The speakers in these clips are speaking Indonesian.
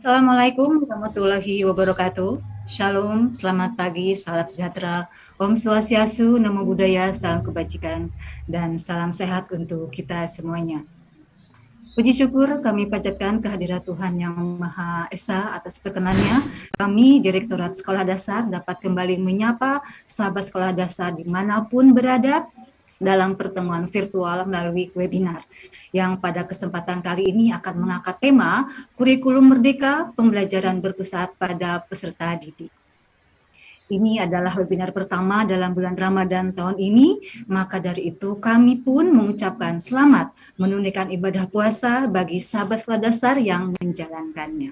Assalamualaikum warahmatullahi wabarakatuh. Shalom, selamat pagi, salam sejahtera, Om Swastiastu, Namo Buddhaya, salam kebajikan, dan salam sehat untuk kita semuanya. Puji syukur kami panjatkan kehadirat Tuhan Yang Maha Esa atas perkenannya. Kami, Direktorat Sekolah Dasar, dapat kembali menyapa sahabat sekolah dasar dimanapun berada dalam pertemuan virtual melalui webinar yang pada kesempatan kali ini akan mengangkat tema Kurikulum Merdeka Pembelajaran Berpusat pada Peserta Didik. Ini adalah webinar pertama dalam bulan Ramadan tahun ini, maka dari itu kami pun mengucapkan selamat menunaikan ibadah puasa bagi sahabat sekolah dasar yang menjalankannya.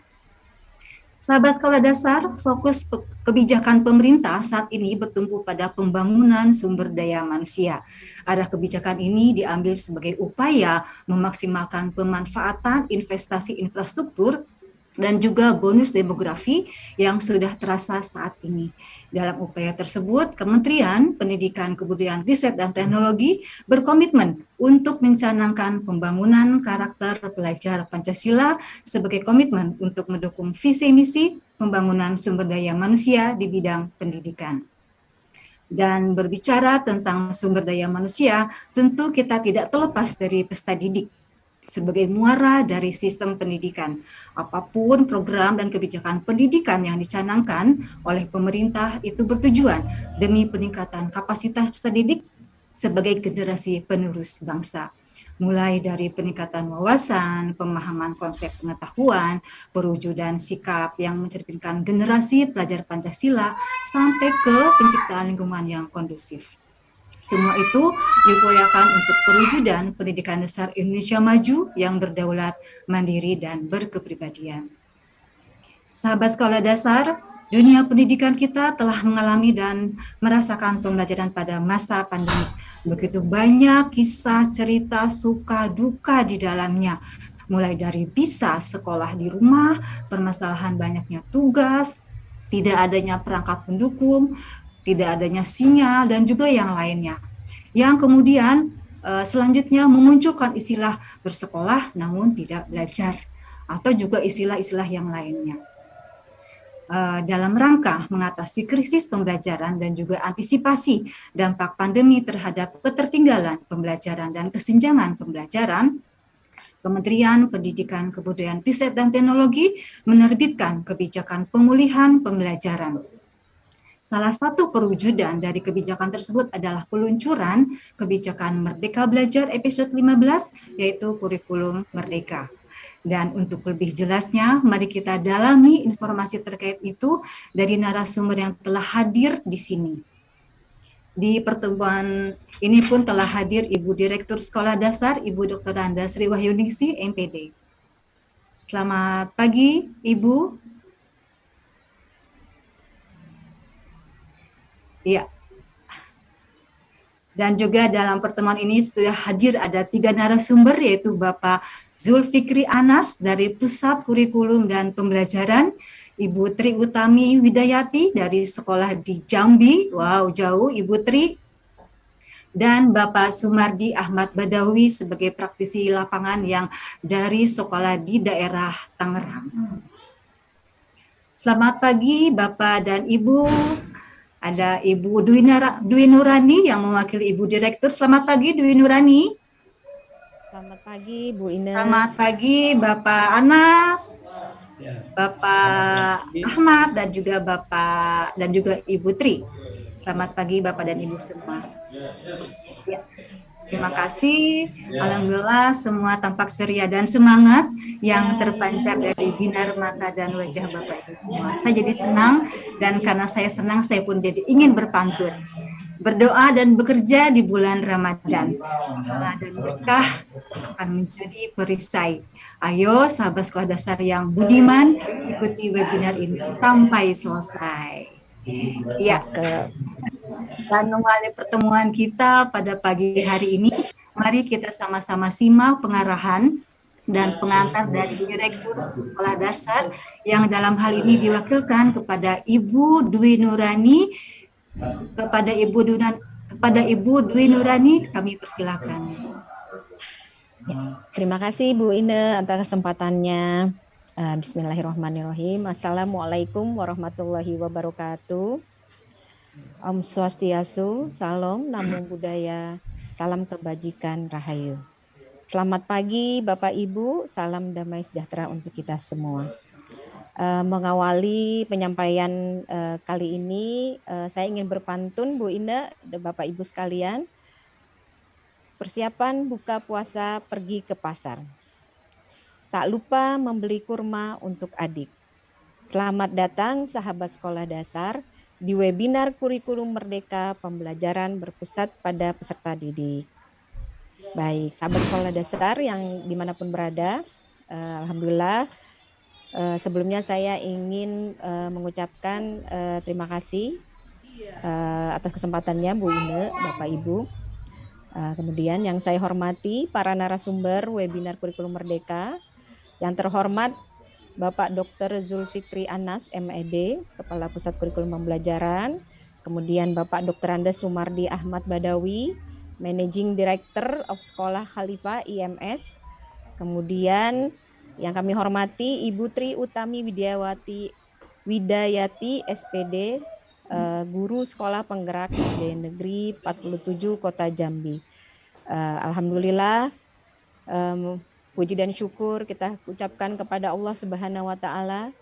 Sahabat sekolah dasar, fokus kebijakan pemerintah saat ini bertumpu pada pembangunan sumber daya manusia. Arah kebijakan ini diambil sebagai upaya memaksimalkan pemanfaatan investasi infrastruktur dan juga bonus demografi yang sudah terasa saat ini. Dalam upaya tersebut, Kementerian Pendidikan, Kebudayaan, Riset, dan Teknologi berkomitmen untuk mencanangkan pembangunan karakter pelajar Pancasila sebagai komitmen untuk mendukung visi misi pembangunan sumber daya manusia di bidang pendidikan. Dan berbicara tentang sumber daya manusia, tentu kita tidak terlepas dari peserta didik sebagai muara dari sistem pendidikan. Apapun program dan kebijakan pendidikan yang dicanangkan oleh pemerintah itu bertujuan demi peningkatan kapasitas peserta didik sebagai generasi penerus bangsa. Mulai dari peningkatan wawasan, pemahaman konsep pengetahuan, perwujudan sikap yang mencerminkan generasi pelajar Pancasila, sampai ke penciptaan lingkungan yang kondusif. Semua itu diupayakan untuk perwujudan pendidikan dasar Indonesia maju yang berdaulat, mandiri, dan berkepribadian. Sahabat sekolah dasar, dunia pendidikan kita telah mengalami dan merasakan pembelajaran pada masa pandemi. Begitu banyak kisah, cerita, suka, duka di dalamnya. Mulai dari pisah sekolah di rumah, permasalahan banyaknya tugas, tidak adanya perangkat pendukung, tidak adanya sinyal, dan juga yang lainnya. Yang kemudian selanjutnya memunculkan istilah bersekolah namun tidak belajar, atau juga istilah-istilah yang lainnya. Dalam rangka mengatasi krisis pembelajaran dan juga antisipasi dampak pandemi terhadap ketertinggalan pembelajaran dan kesenjangan pembelajaran, Kementerian Pendidikan, Kebudayaan, Riset, dan Teknologi menerbitkan kebijakan pemulihan pembelajaran. Salah satu perwujudan dari kebijakan tersebut adalah peluncuran kebijakan Merdeka Belajar episode 15, yaitu Kurikulum Merdeka. Dan untuk lebih jelasnya, mari kita dalami informasi terkait itu dari narasumber yang telah hadir di sini. Di pertemuan ini pun telah hadir Ibu Direktur Sekolah Dasar, Ibu Dr. Anda Sri Wahyuningsi, MPD. Selamat pagi, Ibu. Iya. Dan juga dalam pertemuan ini sudah hadir ada 3 narasumber, yaitu Bapak Zulfikri Anas dari Pusat Kurikulum dan Pembelajaran, Ibu Tri Utami Widayati dari sekolah di Jambi, wow jauh Ibu Tri, dan Bapak Sumardi Ahmad Badawi sebagai praktisi lapangan yang dari sekolah di daerah Tangerang. Selamat pagi Bapak dan Ibu. Ada Ibu Dwi Nurani yang mewakili Ibu Direktur. Selamat pagi Dwi Nurani. Selamat pagi Bu Ine. Selamat pagi Bapak Anas, Bapak Ahmad, dan juga Bapak dan juga Ibu Tri. Selamat pagi Bapak dan Ibu semua. Ya. Terima kasih. Alhamdulillah semua tampak ceria dan semangat yang terpancar dari binar mata dan wajah Bapak Ibu semua. Saya jadi senang, dan karena saya senang saya pun jadi ingin berpantun. Berdoa dan bekerja di bulan Ramadan. Pahala dan berkah akan menjadi perisai. Ayo sahabat sekolah dasar yang budiman, ikuti webinar ini sampai selesai. Ya. Dan mengawali pertemuan kita pada pagi hari ini, mari kita sama-sama simak pengarahan dan pengantar dari Direktur Sekolah Dasar yang dalam hal ini diwakilkan kepada Ibu Dwi Nurani. Kepada Ibu Dwi Nurani kami persilakan. Terima kasih Bu Ine atas kesempatannya. Bismillahirrahmanirrahim. Assalamualaikum warahmatullahi wabarakatuh. Om Swastiastu, Salam, Namo Buddhaya, Salam Kebajikan, Rahayu. Selamat pagi Bapak Ibu, salam damai sejahtera untuk kita semua. Mengawali penyampaian kali ini, saya ingin berpantun Bu Indah dan Bapak Ibu sekalian. Persiapan buka puasa pergi ke pasar. Tak lupa membeli kurma untuk adik. Selamat datang sahabat sekolah dasar di webinar Kurikulum Merdeka Pembelajaran berpusat pada peserta didik. Baik, sahabat sekolah dasar yang dimanapun berada, Alhamdulillah sebelumnya saya ingin mengucapkan terima kasih atas kesempatannya Bu Ine, Bapak Ibu. Kemudian yang saya hormati para narasumber webinar Kurikulum Merdeka, yang terhormat Bapak Dr. Zulfikri Anas, MED, Kepala Pusat Kurikulum Pembelajaran, kemudian Bapak Dr. Andes Sumardi Ahmad Badawi, Managing Director of Sekolah Khalifah IMS, kemudian yang kami hormati Ibu Tri Utami Widayati, SPD, Guru Sekolah Penggerak SD Negeri 47 Kota Jambi. Alhamdulillah, puji dan syukur kita ucapkan kepada Allah Subhanahu wa Ta'ala,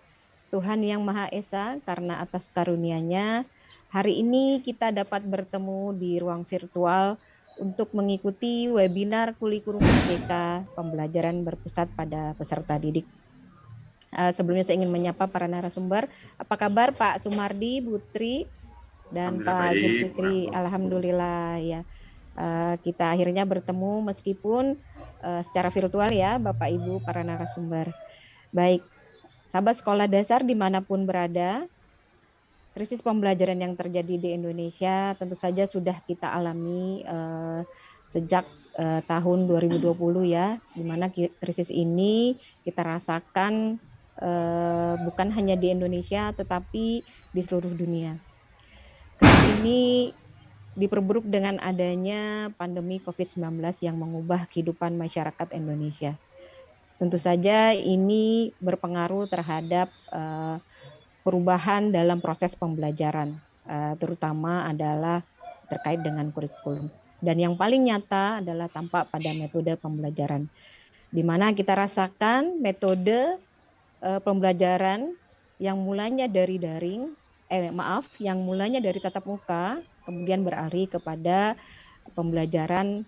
Tuhan yang Maha Esa, karena atas karunia-Nya hari ini kita dapat bertemu di ruang virtual untuk mengikuti webinar Kurikulum Merdeka Pembelajaran berpusat pada peserta didik. Sebelumnya saya ingin menyapa para narasumber. Apa kabar Pak Sumardi, Bu Tri, dan Pak Zulfikri? Alhamdulillah ya. Kita akhirnya bertemu meskipun secara virtual ya Bapak Ibu para narasumber. Baik, sahabat sekolah dasar dimanapun berada, krisis pembelajaran yang terjadi di Indonesia tentu saja sudah kita alami sejak tahun 2020 ya, di mana krisis ini kita rasakan bukan hanya di Indonesia tetapi di seluruh dunia. Krisis ini diperburuk dengan adanya pandemi COVID-19 yang mengubah kehidupan masyarakat Indonesia. Tentu saja ini berpengaruh terhadap perubahan dalam proses pembelajaran, terutama adalah terkait dengan kurikulum. Dan yang paling nyata adalah tampak pada metode pembelajaran, di mana kita rasakan metode pembelajaran yang mulanya dari yang mulanya dari tatap muka, kemudian beralih kepada pembelajaran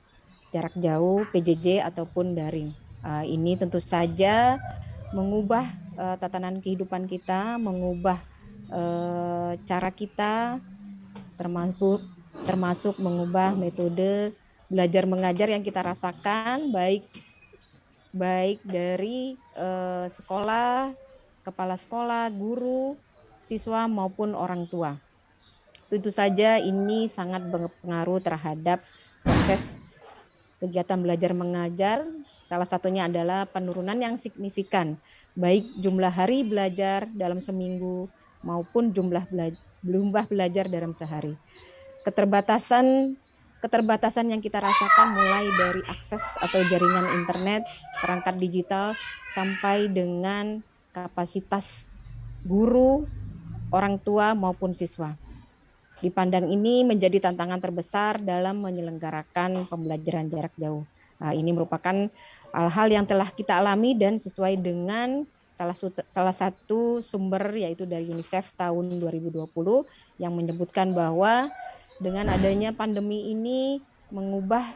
jarak jauh, PJJ ataupun daring. Ini tentu saja mengubah tatanan kehidupan kita, mengubah cara kita, termasuk mengubah metode belajar mengajar yang kita rasakan, baik dari sekolah, kepala sekolah, guru, siswa maupun orang tua. Tentu saja ini sangat berpengaruh terhadap proses kegiatan belajar mengajar. Salah satunya adalah penurunan yang signifikan, baik jumlah hari belajar dalam seminggu maupun jumlah belajar dalam sehari. Keterbatasan yang kita rasakan mulai dari akses atau jaringan internet, perangkat digital, sampai dengan kapasitas guru, orang tua maupun siswa. Dipandang ini menjadi tantangan terbesar dalam menyelenggarakan pembelajaran jarak jauh. Ini merupakan hal-hal yang telah kita alami dan sesuai dengan salah satu sumber yaitu dari UNICEF tahun 2020 yang menyebutkan bahwa dengan adanya pandemi ini mengubah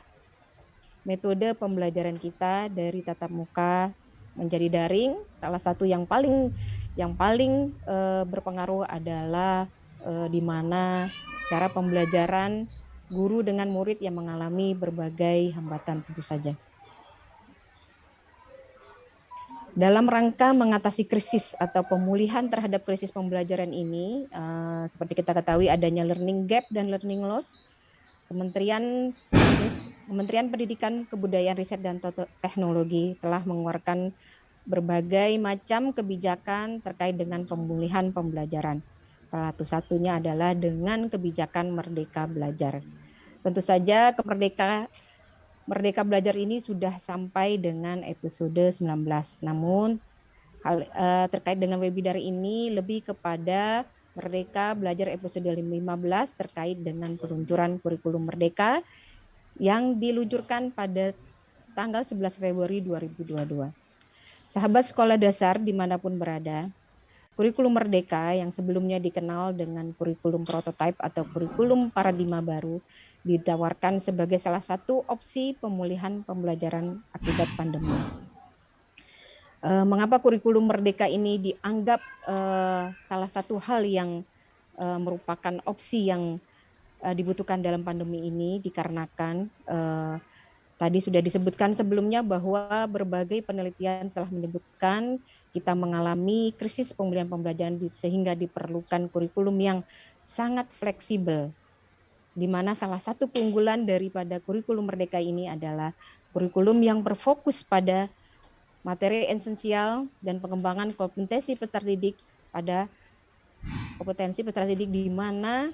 metode pembelajaran kita dari tatap muka menjadi daring. Salah satu yang paling berpengaruh adalah di mana cara pembelajaran guru dengan murid yang mengalami berbagai hambatan tentu saja. Dalam rangka mengatasi krisis atau pemulihan terhadap krisis pembelajaran ini, seperti kita ketahui adanya learning gap dan learning loss, Kementerian Pendidikan, Kebudayaan, Riset, dan Teknologi telah mengeluarkan berbagai macam kebijakan terkait dengan pemulihan pembelajaran. Salah satunya adalah dengan kebijakan Merdeka Belajar. Tentu saja Merdeka Belajar ini sudah sampai dengan episode 19. Namun terkait dengan webinar ini lebih kepada Merdeka Belajar episode 15 terkait dengan peluncuran kurikulum Merdeka yang diluncurkan pada tanggal 11 Februari 2022. Sahabat sekolah dasar dimanapun berada, kurikulum Merdeka yang sebelumnya dikenal dengan kurikulum prototipe atau kurikulum paradigma baru ditawarkan sebagai salah satu opsi pemulihan pembelajaran akibat pandemi. Mengapa kurikulum Merdeka ini dianggap salah satu hal yang merupakan opsi yang dibutuhkan dalam pandemi ini? Dikarenakan tadi sudah disebutkan sebelumnya bahwa berbagai penelitian telah menyebutkan kita mengalami krisis pemulihan pembelajaran sehingga diperlukan kurikulum yang sangat fleksibel, di mana salah satu keunggulan daripada kurikulum Merdeka ini adalah kurikulum yang berfokus pada materi esensial dan pengembangan kompetensi peserta didik pada kompetensi peserta didik, di mana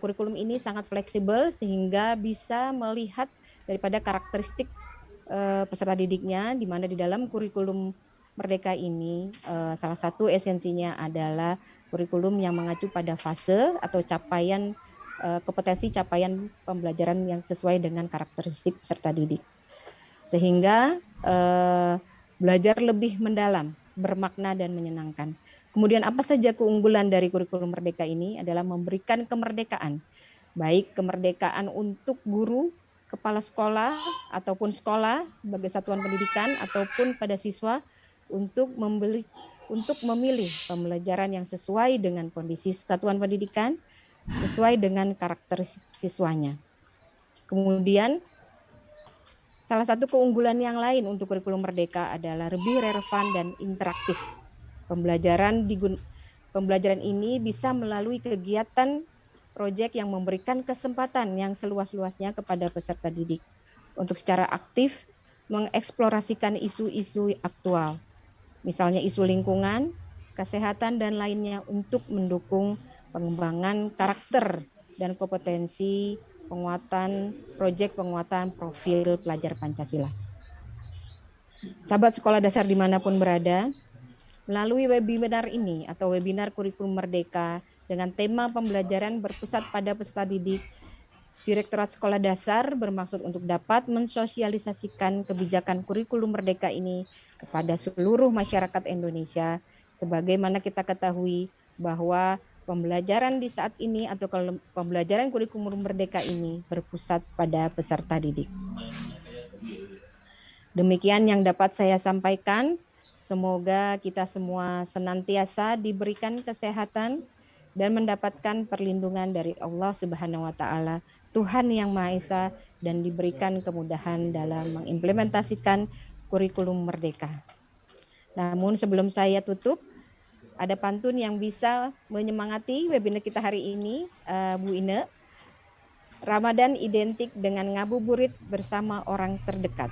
kurikulum ini sangat fleksibel sehingga bisa melihat daripada karakteristik peserta didiknya, di mana di dalam kurikulum Merdeka ini salah satu esensinya adalah kurikulum yang mengacu pada fase atau capaian kompetensi capaian pembelajaran yang sesuai dengan karakteristik peserta didik, sehingga belajar lebih mendalam, bermakna dan menyenangkan. Kemudian apa saja keunggulan dari kurikulum Merdeka ini adalah memberikan kemerdekaan, baik kemerdekaan untuk guru, kepala sekolah ataupun sekolah sebagai satuan pendidikan ataupun pada siswa untuk memilih pembelajaran yang sesuai dengan kondisi satuan pendidikan, sesuai dengan karakter siswanya. Kemudian salah satu keunggulan yang lain untuk kurikulum Merdeka adalah lebih relevan dan interaktif. Pembelajaran ini bisa melalui kegiatan proyek yang memberikan kesempatan yang seluas-luasnya kepada peserta didik untuk secara aktif mengeksplorasikan isu-isu aktual, misalnya isu lingkungan, kesehatan, dan lainnya untuk mendukung pengembangan karakter dan kompetensi proyek penguatan profil pelajar Pancasila. Sahabat sekolah dasar dimanapun berada, melalui webinar ini atau webinar kurikulum Merdeka dengan tema pembelajaran berpusat pada peserta didik, Direktorat Sekolah Dasar bermaksud untuk dapat mensosialisasikan kebijakan kurikulum Merdeka ini kepada seluruh masyarakat Indonesia, sebagaimana kita ketahui bahwa pembelajaran di saat ini atau pembelajaran kurikulum Merdeka ini berpusat pada peserta didik. Demikian yang dapat saya sampaikan. Semoga kita semua senantiasa diberikan kesehatan dan mendapatkan perlindungan dari Allah Subhanahu wa Ta'ala, Tuhan yang Maha Esa, dan diberikan kemudahan dalam mengimplementasikan kurikulum Merdeka. Namun sebelum saya tutup, ada pantun yang bisa menyemangati webinar kita hari ini, Bu Ine. Ramadan identik dengan ngabuburit bersama orang terdekat.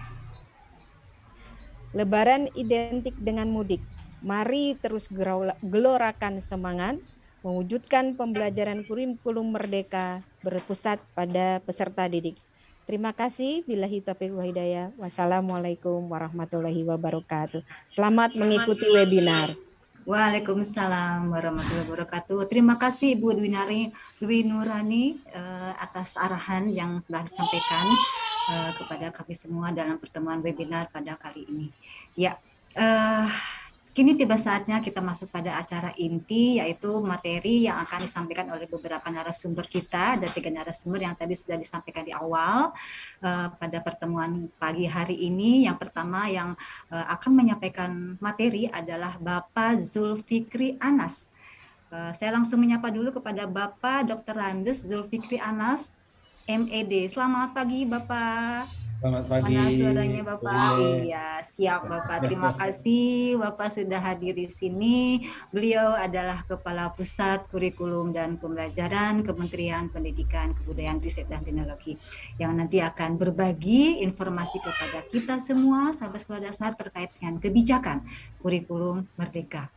Lebaran identik dengan mudik. Mari terus gelorakan semangat, mewujudkan pembelajaran kurikulum Merdeka berpusat pada peserta didik. Terima kasih. Billahi taufiq wal hidayah. Wassalamualaikum warahmatullahi wabarakatuh. Selamat mengikuti webinar. Waalaikumsalam warahmatullahi wabarakatuh. Terima kasih Bu Dwi Nurani atas arahan yang telah disampaikan kepada kami semua dalam pertemuan webinar pada kali ini. Ya, kini tiba saatnya kita masuk pada acara inti, yaitu materi yang akan disampaikan oleh beberapa narasumber kita. Ada 3 narasumber yang tadi sudah disampaikan di awal pada pertemuan pagi hari ini. Yang pertama yang akan menyampaikan materi adalah Bapak Zulfikri Anas. Saya langsung menyapa dulu kepada Bapak Dr. Randes Zulfikri Anas, MED. Selamat pagi Bapak. Selamat pagi. Mana suaranya Bapak? Iya, siap Bapak. Terima kasih Bapak sudah hadir di sini. Beliau adalah Kepala Pusat Kurikulum dan Pembelajaran Kementerian Pendidikan, Kebudayaan, Riset, dan Teknologi yang nanti akan berbagi informasi kepada kita semua, sahabat sekolah dasar, terkait dengan kebijakan kurikulum Merdeka.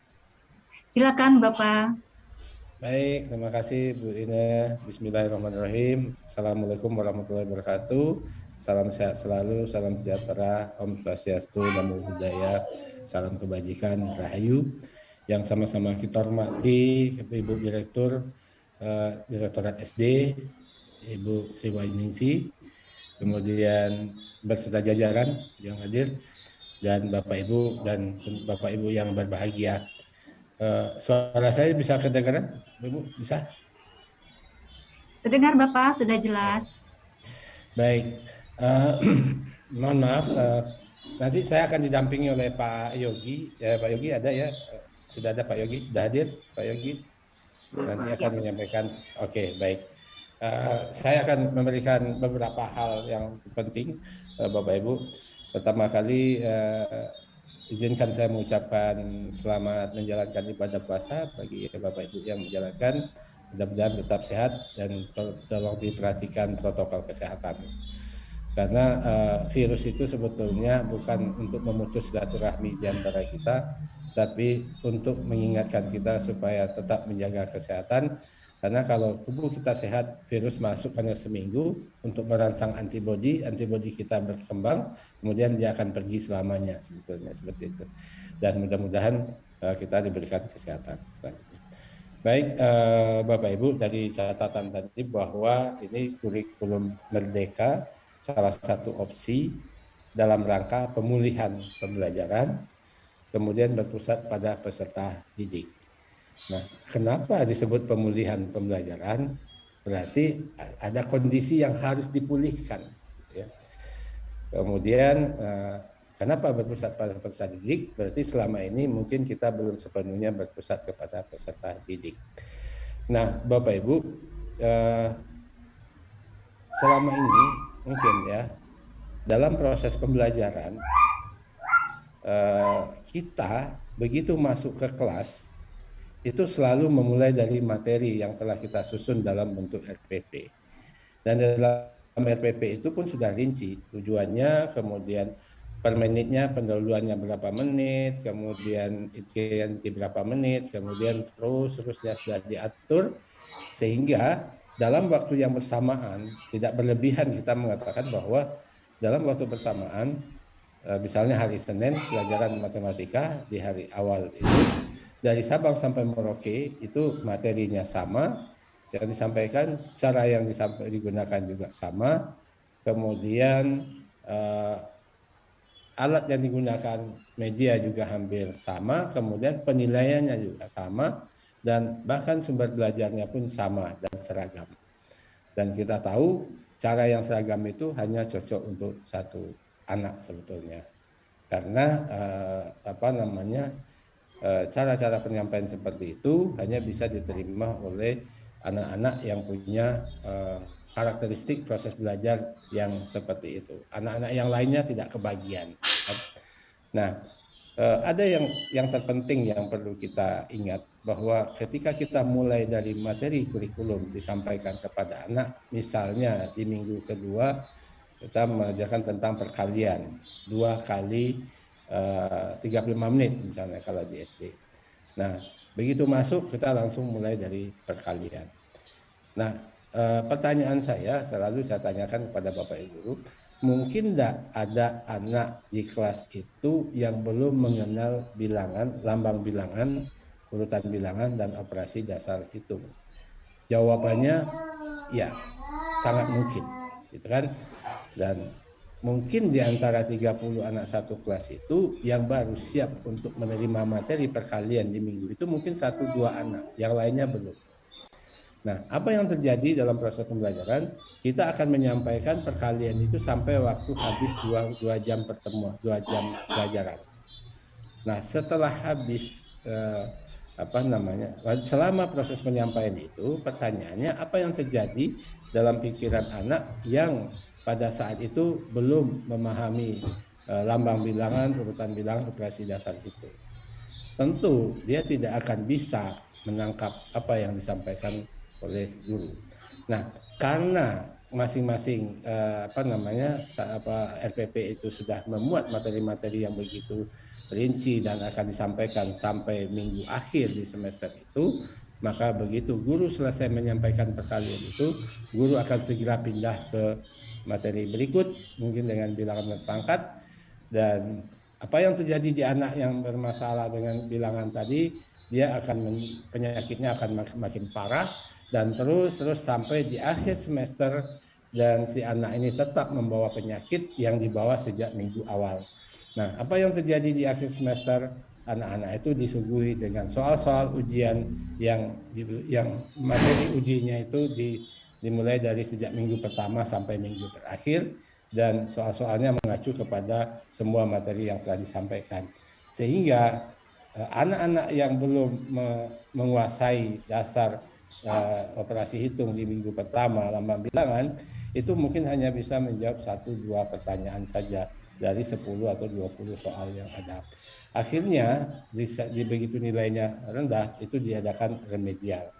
Silakan Bapak. Baik, terima kasih Bu Ine. Bismillahirrahmanirrahim. Assalamualaikum warahmatullahi wabarakatuh. salam sehat selalu, salam sejahtera, Om Swastiastu, Namo Buddhaya, salam kebajikan, Rahayu. Yang sama-sama kita hormati Ibu Direktur Direktorat SD, Ibu Siwaningsi, kemudian beserta jajaran yang hadir, dan Bapak Ibu yang berbahagia. Suara saya bisa kedengaran, Ibu? Bisa? Terdengar Bapak, sudah jelas. Baik, mohon maaf, nanti saya akan didampingi oleh Pak Yogi. Pak Yogi ada ya? Sudah ada Pak Yogi? Sudah hadir Pak Yogi? Nanti akan menyampaikan. Oke, baik. Saya akan memberikan beberapa hal yang penting, Bapak Ibu. Pertama kali, izinkan saya mengucapkan selamat menjalankan ibadah puasa bagi Bapak Ibu yang menjalankan. Mudah-mudahan tetap sehat dan tolong diperhatikan protokol kesehatan. Karena virus itu sebetulnya bukan untuk memutus silaturahmi di antara kita, tapi untuk mengingatkan kita supaya tetap menjaga kesehatan. Karena kalau tubuh kita sehat, virus masuk hanya seminggu untuk merangsang antibodi kita berkembang, kemudian dia akan pergi selamanya, sebetulnya seperti itu. Dan mudah-mudahan kita diberikan kesehatan. Baik, Bapak Ibu, dari catatan tadi bahwa ini kurikulum merdeka salah satu opsi dalam rangka pemulihan pembelajaran, kemudian berpusat pada peserta didik. Nah, kenapa disebut pemulihan pembelajaran? Berarti ada kondisi yang harus dipulihkan. Ya. Kemudian, kenapa berpusat pada peserta didik? Berarti selama ini mungkin kita belum sepenuhnya berpusat kepada peserta didik. Nah, Bapak Ibu, selama ini mungkin ya dalam proses pembelajaran kita begitu masuk ke kelas itu selalu memulai dari materi yang telah kita susun dalam bentuk RPP. Dan dalam RPP itu pun sudah rinci tujuannya, kemudian per menitnya pendahuluannya berapa menit, kemudian inti berapa menit, kemudian terusnya sudah diatur sehingga dalam waktu yang bersamaan tidak berlebihan kita mengatakan bahwa dalam waktu bersamaan misalnya hari Senin pelajaran matematika di hari awal itu dari Sabang sampai Merauke itu materinya sama, yang disampaikan, cara yang digunakan juga sama, kemudian alat yang digunakan media juga hampir sama, kemudian penilaiannya juga sama, dan bahkan sumber belajarnya pun sama dan seragam. Dan kita tahu cara yang seragam itu hanya cocok untuk satu anak sebetulnya, karena cara-cara penyampaian seperti itu hanya bisa diterima oleh anak-anak yang punya karakteristik proses belajar yang seperti itu. Anak-anak yang lainnya tidak kebagian. Nah, ada yang terpenting yang perlu kita ingat bahwa ketika kita mulai dari materi kurikulum disampaikan kepada anak, misalnya di minggu kedua kita mengajarkan tentang perkalian 2 kali 35 menit misalnya kalau di SD. Nah, begitu masuk kita langsung mulai dari perkalian. Nah, pertanyaan saya selalu saya tanyakan kepada Bapak Ibu Guru, mungkin tidak ada anak di kelas itu yang belum mengenal bilangan, lambang bilangan, urutan bilangan dan operasi dasar hitung? Jawabannya ya, sangat mungkin, gitu kan? Dan mungkin di antara 30 anak satu kelas itu yang baru siap untuk menerima materi perkalian di minggu itu mungkin 1-2 anak, yang lainnya belum. Nah, apa yang terjadi dalam proses pembelajaran? Kita akan menyampaikan perkalian itu sampai waktu habis 2 jam pertemuan, 2 jam pelajaran. Nah, setelah habis selama proses penyampaian itu, pertanyaannya apa yang terjadi dalam pikiran anak yang pada saat itu belum memahami lambang bilangan, urutan bilangan, operasi dasar itu. Tentu dia tidak akan bisa menangkap apa yang disampaikan oleh guru. Nah, karena masing-masing RPP itu sudah memuat materi-materi yang begitu rinci dan akan disampaikan sampai minggu akhir di semester itu, maka begitu guru selesai menyampaikan perkalian itu, guru akan segera pindah ke materi berikut, mungkin dengan bilangan berpangkat. Dan apa yang terjadi di anak yang bermasalah dengan bilangan tadi, dia akan penyakitnya akan makin parah dan terus sampai di akhir semester, dan si anak ini tetap membawa penyakit yang dibawa sejak minggu awal. Nah, apa yang terjadi di akhir semester? Anak-anak itu disuguhi dengan soal-soal ujian yang materi ujinya itu dimulai dari sejak minggu pertama sampai minggu terakhir, dan soal-soalnya mengacu kepada semua materi yang telah disampaikan. Sehingga anak-anak yang belum menguasai dasar operasi hitung di minggu pertama lambang bilangan itu mungkin hanya bisa menjawab 1-2 pertanyaan saja dari 10 atau 20 soal yang ada. Akhirnya begitu nilainya rendah itu diadakan remedial.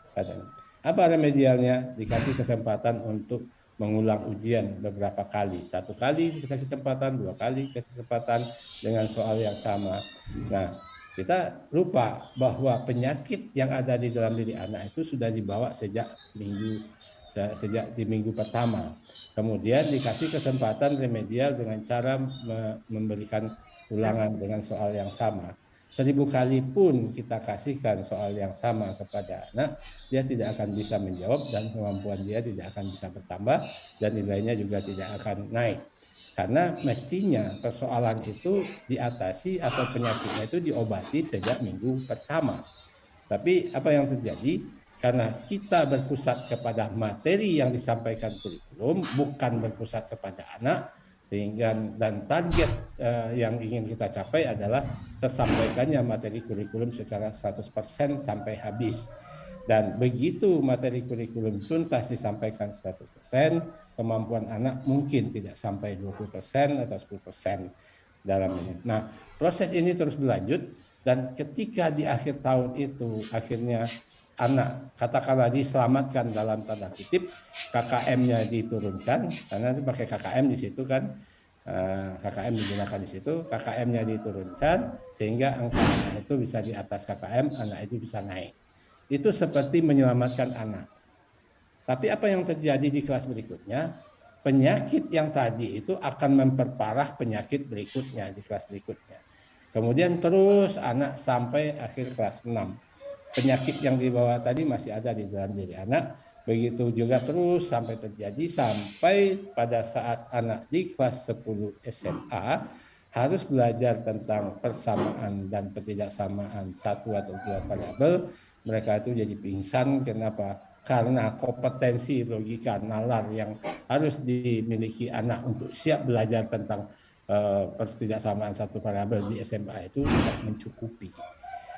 Apa remedialnya? Dikasih kesempatan untuk mengulang ujian beberapa kali. 1 kali dikasih kesempatan, 2 kali dikasih kesempatan dengan soal yang sama. Nah, kita lupa bahwa penyakit yang ada di dalam diri anak itu sudah dibawa sejak di minggu pertama. Kemudian dikasih kesempatan remedial dengan cara memberikan ulangan dengan soal yang sama. 1000 kali pun kita kasihkan soal yang sama kepada anak, dia tidak akan bisa menjawab dan kemampuan dia tidak akan bisa bertambah dan nilainya juga tidak akan naik. Karena mestinya persoalan itu diatasi atau penyakitnya itu diobati sejak minggu pertama. Tapi apa yang terjadi? Karena kita berpusat kepada materi yang disampaikan kurikulum, bukan berpusat kepada anak, dan target yang ingin kita capai adalah tersampaikannya materi kurikulum secara 100% sampai habis. Dan begitu materi kurikulum tuntas disampaikan 100%, kemampuan anak mungkin tidak sampai 20% atau 10% dalam ini. Nah, proses ini terus berlanjut, dan ketika di akhir tahun itu akhirnya anak katakanlah diselamatkan dalam tanda kutip, KKM-nya diturunkan, karena itu pakai KKM di situ kan, KKM digunakan di situ, KKM-nya diturunkan sehingga angka anak itu bisa di atas KKM, anak itu bisa naik. Itu seperti menyelamatkan anak. Tapi apa yang terjadi di kelas berikutnya? Penyakit yang tadi itu akan memperparah penyakit berikutnya di kelas berikutnya. Kemudian terus anak sampai akhir kelas 6. Penyakit yang dibawa tadi masih ada di dalam diri anak. Begitu juga terus sampai terjadi sampai pada saat anak di kelas 10 SMA harus belajar tentang persamaan dan ketidaksamaan 1 atau 2 variabel. Mereka itu jadi pingsan. Kenapa? Karena kompetensi logika nalar yang harus dimiliki anak untuk siap belajar tentang ketidaksamaan 1 variabel di SMA itu tidak mencukupi.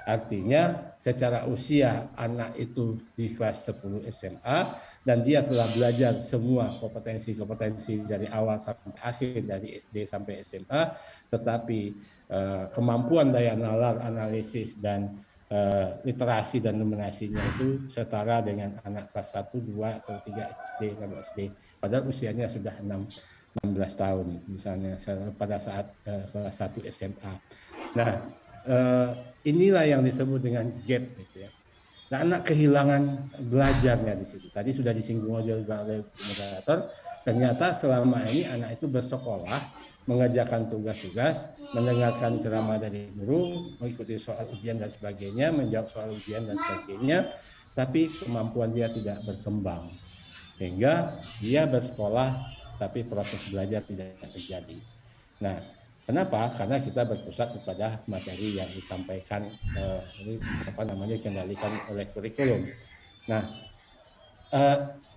Artinya secara usia anak itu di kelas 10 SMA dan dia telah belajar semua kompetensi-kompetensi dari awal sampai akhir, dari SD sampai SMA, tetapi kemampuan daya nalar, analisis, dan literasi dan numerasinya itu setara dengan anak kelas 1, 2, atau 3 SD dan SD. Padahal usianya sudah 16 tahun misalnya pada saat kelas 1 SMA. Nah, inilah yang disebut dengan gap gitu ya. Nah, anak kehilangan belajarnya di situ. Tadi sudah disinggung juga oleh moderator. Ternyata selama ini anak itu bersekolah, mengerjakan tugas-tugas, mendengarkan ceramah dari guru, mengikuti soal ujian dan sebagainya, menjawab soal ujian dan sebagainya, tapi kemampuan dia tidak berkembang. Sehingga dia bersekolah, tapi proses belajar tidak terjadi. Nah, kenapa? Karena kita berpusat kepada materi yang disampaikan, dikendalikan oleh kurikulum. Nah,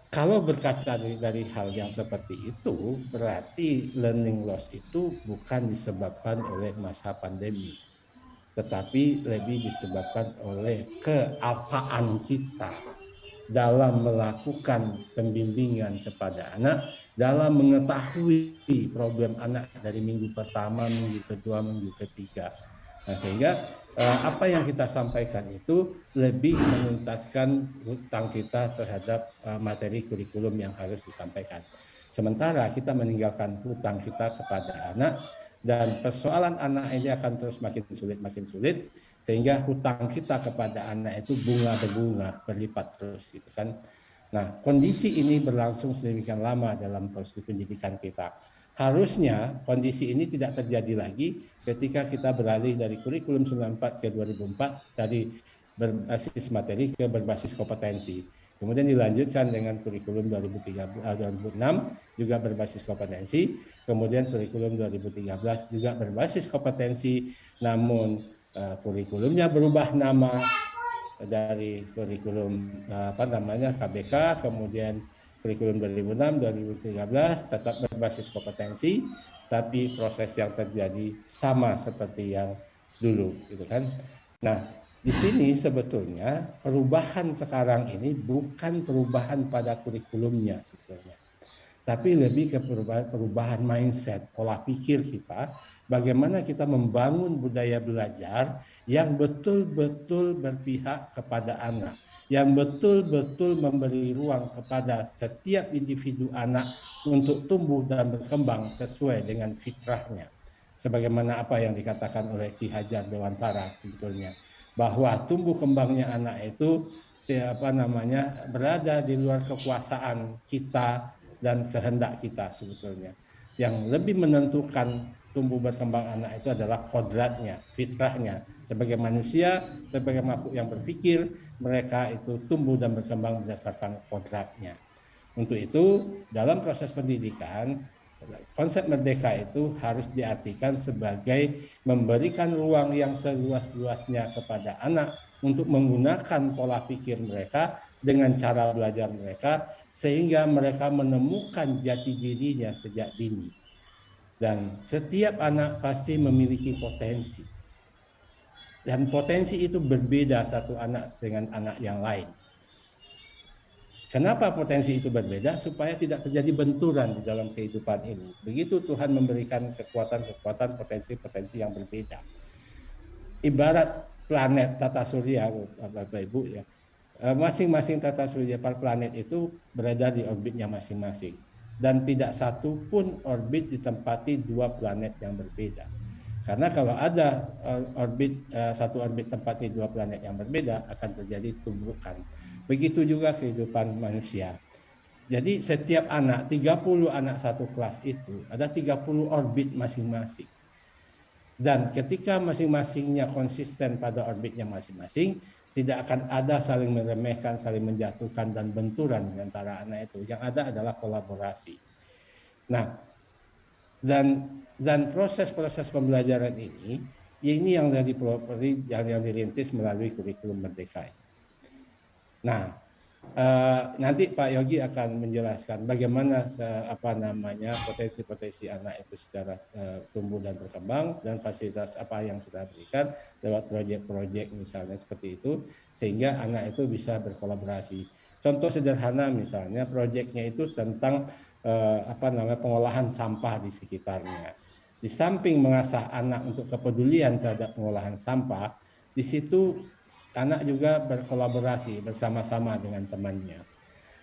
kalau berkaca dari hal yang seperti itu, berarti learning loss itu bukan disebabkan oleh masa pandemi, tetapi lebih disebabkan oleh kealpaan kita dalam melakukan pembimbingan kepada anak, dalam mengetahui problem anak dari minggu pertama, minggu kedua, minggu ketiga. Nah, sehingga apa yang kita sampaikan itu lebih menuntaskan hutang kita terhadap materi kurikulum yang harus disampaikan. Sementara kita meninggalkan hutang kita kepada anak, dan persoalan anak ini akan terus makin sulit, sehingga hutang kita kepada anak itu bunga berbunga berlipat terus, gitu kan. Nah, kondisi ini berlangsung sedemikian lama dalam proses pendidikan kita. Harusnya kondisi ini tidak terjadi lagi ketika kita beralih dari kurikulum 94 ke 2004, dari berbasis materi ke berbasis kompetensi. Kemudian dilanjutkan dengan kurikulum 2006 juga berbasis kompetensi, kemudian kurikulum 2013 juga berbasis kompetensi, namun kurikulumnya berubah nama dari kurikulum KBK, kemudian kurikulum 2006 2013 tetap berbasis kompetensi, tapi proses yang terjadi sama seperti yang dulu, gitu kan. Nah, di sini sebetulnya perubahan sekarang ini bukan perubahan pada kurikulumnya sebetulnya, tapi lebih ke perubahan mindset, pola pikir kita, bagaimana kita membangun budaya belajar yang betul-betul berpihak kepada anak, yang betul-betul memberi ruang kepada setiap individu anak untuk tumbuh dan berkembang sesuai dengan fitrahnya. Sebagaimana apa yang dikatakan oleh Ki Hajar Dewantara sebetulnya, bahwa tumbuh kembangnya anak itu berada di luar kekuasaan kita dan kehendak kita sebetulnya. Yang lebih menentukan tumbuh berkembang anak itu adalah kodratnya, fitrahnya. Sebagai manusia, sebagai makhluk yang berpikir, mereka itu tumbuh dan berkembang berdasarkan kodratnya. Untuk itu, dalam proses pendidikan, konsep merdeka itu harus diartikan sebagai memberikan ruang yang seluas-luasnya kepada anak untuk menggunakan pola pikir mereka dengan cara belajar mereka, sehingga mereka menemukan jati dirinya sejak dini. Dan setiap anak pasti memiliki potensi. Dan potensi itu berbeda satu anak dengan anak yang lain. Kenapa potensi itu berbeda? Supaya tidak terjadi benturan di dalam kehidupan ini. Begitu Tuhan memberikan kekuatan-kekuatan, potensi-potensi yang berbeda. Ibarat planet tata surya, Bapak Ibu ya, masing-masing tata surya planet itu berada di orbitnya masing-masing. Dan tidak satu pun orbit ditempati dua planet yang berbeda. Karena kalau ada satu orbit tempati dua planet yang berbeda, akan terjadi tumbukan. Begitu juga kehidupan manusia. Jadi setiap anak, 30 anak satu kelas itu, ada 30 orbit masing-masing. Dan ketika masing-masingnya konsisten pada orbitnya masing-masing, tidak akan ada saling meremehkan, saling menjatuhkan, dan benturan di antara anak itu. Yang ada adalah kolaborasi. Nah, dan proses-proses pembelajaran ini yang dirintis melalui kurikulum merdeka. Nah, nanti Pak Yogi akan menjelaskan bagaimana potensi-potensi anak itu secara tumbuh dan berkembang, dan fasilitas apa yang kita berikan lewat proyek-proyek misalnya seperti itu, sehingga anak itu bisa berkolaborasi. Contoh sederhana misalnya proyeknya itu tentang pengolahan sampah di sekitarnya. Di samping mengasah anak untuk kepedulian terhadap pengolahan sampah, di situ anak juga berkolaborasi bersama-sama dengan temannya.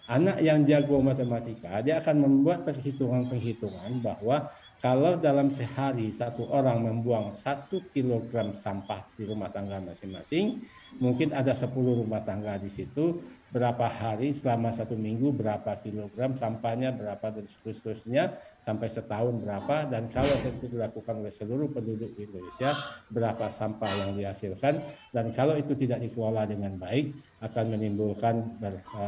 Anak yang jago matematika, dia akan membuat perhitungan-perhitungan bahwa kalau dalam sehari satu orang membuang 1 kilogram sampah di rumah tangga masing-masing, mungkin ada 10 rumah tangga di situ, berapa hari selama 1 minggu berapa kilogram sampahnya, berapa dan seterusnya, sampai setahun berapa, dan kalau itu dilakukan oleh seluruh penduduk di Indonesia, berapa sampah yang dihasilkan, dan kalau itu tidak dikelola dengan baik, akan menimbulkan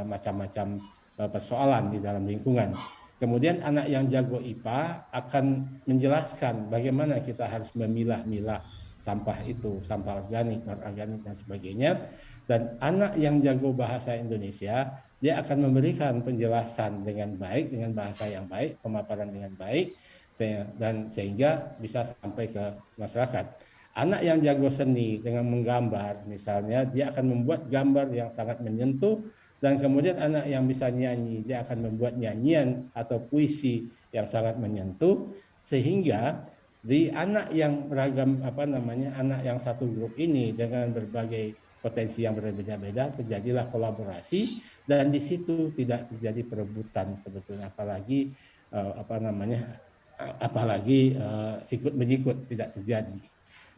macam-macam persoalan di dalam lingkungan. Kemudian anak yang jago IPA akan menjelaskan bagaimana kita harus memilah-milah sampah itu, sampah organik, non-organik, dan sebagainya. Dan anak yang jago bahasa Indonesia, dia akan memberikan penjelasan dengan baik, dengan bahasa yang baik, pemaparan dengan baik, dan sehingga bisa sampai ke masyarakat. Anak yang jago seni dengan menggambar, misalnya, dia akan membuat gambar yang sangat menyentuh. Dan kemudian anak yang bisa nyanyi, dia akan membuat nyanyian atau puisi yang sangat menyentuh, sehingga di anak yang beragam anak yang satu grup ini dengan berbagai potensi yang berbeda-beda, terjadilah kolaborasi, dan di situ tidak terjadi perebutan sebetulnya, apalagi sikut menyikut tidak terjadi.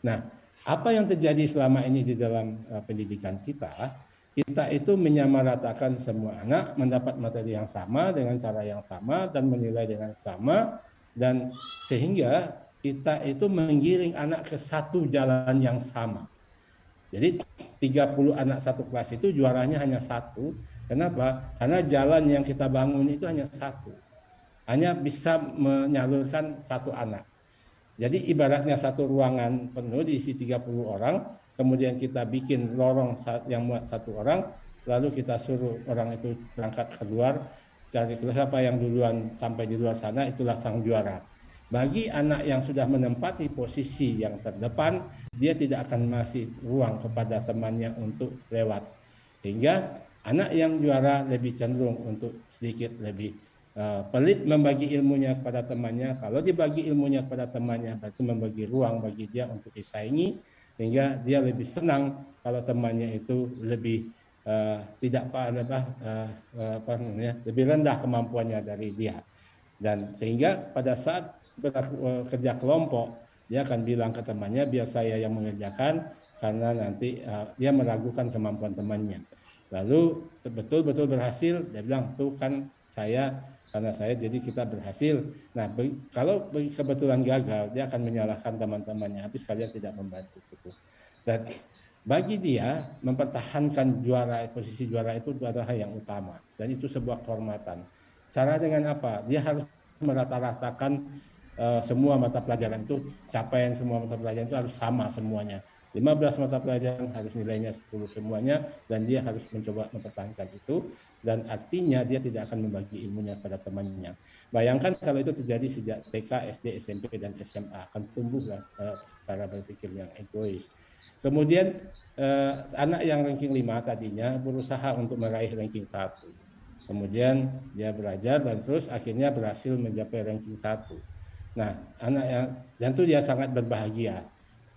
Nah, apa yang terjadi selama ini di dalam pendidikan kita? kita itu menyamaratakan semua anak mendapat materi yang sama dengan cara yang sama dan menilai dengan sama, dan sehingga kita itu menggiring anak ke satu jalan yang sama. Jadi 30 anak satu kelas itu juaranya hanya satu. Kenapa? Karena jalan yang kita bangun itu hanya satu. Hanya bisa menyalurkan satu anak. Jadi ibaratnya satu ruangan penuh diisi 30 orang, kemudian kita bikin lorong yang muat satu orang, lalu kita suruh orang itu berangkat keluar, cari siapa yang duluan sampai di luar sana, itulah sang juara. Bagi anak yang sudah menempati posisi yang terdepan, dia tidak akan masih ruang kepada temannya untuk lewat. Sehingga anak yang juara lebih cenderung untuk sedikit lebih pelit membagi ilmunya kepada temannya. Kalau dibagi ilmunya kepada temannya, berarti membagi ruang bagi dia untuk disaingi, sehingga dia lebih senang kalau temannya itu lebih tidak lebih rendah kemampuannya dari dia. Dan sehingga pada saat kerja kelompok, dia akan bilang ke temannya, biar saya yang mengerjakan, karena nanti dia meragukan kemampuan temannya. Lalu betul-betul berhasil, dia bilang, tuh kan karena saya jadi kita berhasil. Nah, kalau kebetulan gagal, dia akan menyalahkan teman-temannya, habis kalian tidak membantu gitu. Dan bagi dia mempertahankan posisi juara itu adalah hal yang utama, dan itu sebuah kehormatan. Cara dengan apa? Dia harus merata-ratakan semua mata pelajaran itu, capaian semua mata pelajaran itu harus sama semuanya. 15 mata pelajaran harus nilainya 10 semuanya, dan dia harus mencoba mempertahankan itu, dan artinya dia tidak akan membagi ilmunya pada temannya. Bayangkan kalau itu terjadi sejak TK, SD, SMP, dan SMA, akan tumbuhlah cara berpikir yang egois. Kemudian anak yang ranking 5 tadinya berusaha untuk meraih ranking 1. Kemudian dia belajar dan terus akhirnya berhasil mencapai ranking 1. Nah, anak yang tentu dia sangat berbahagia.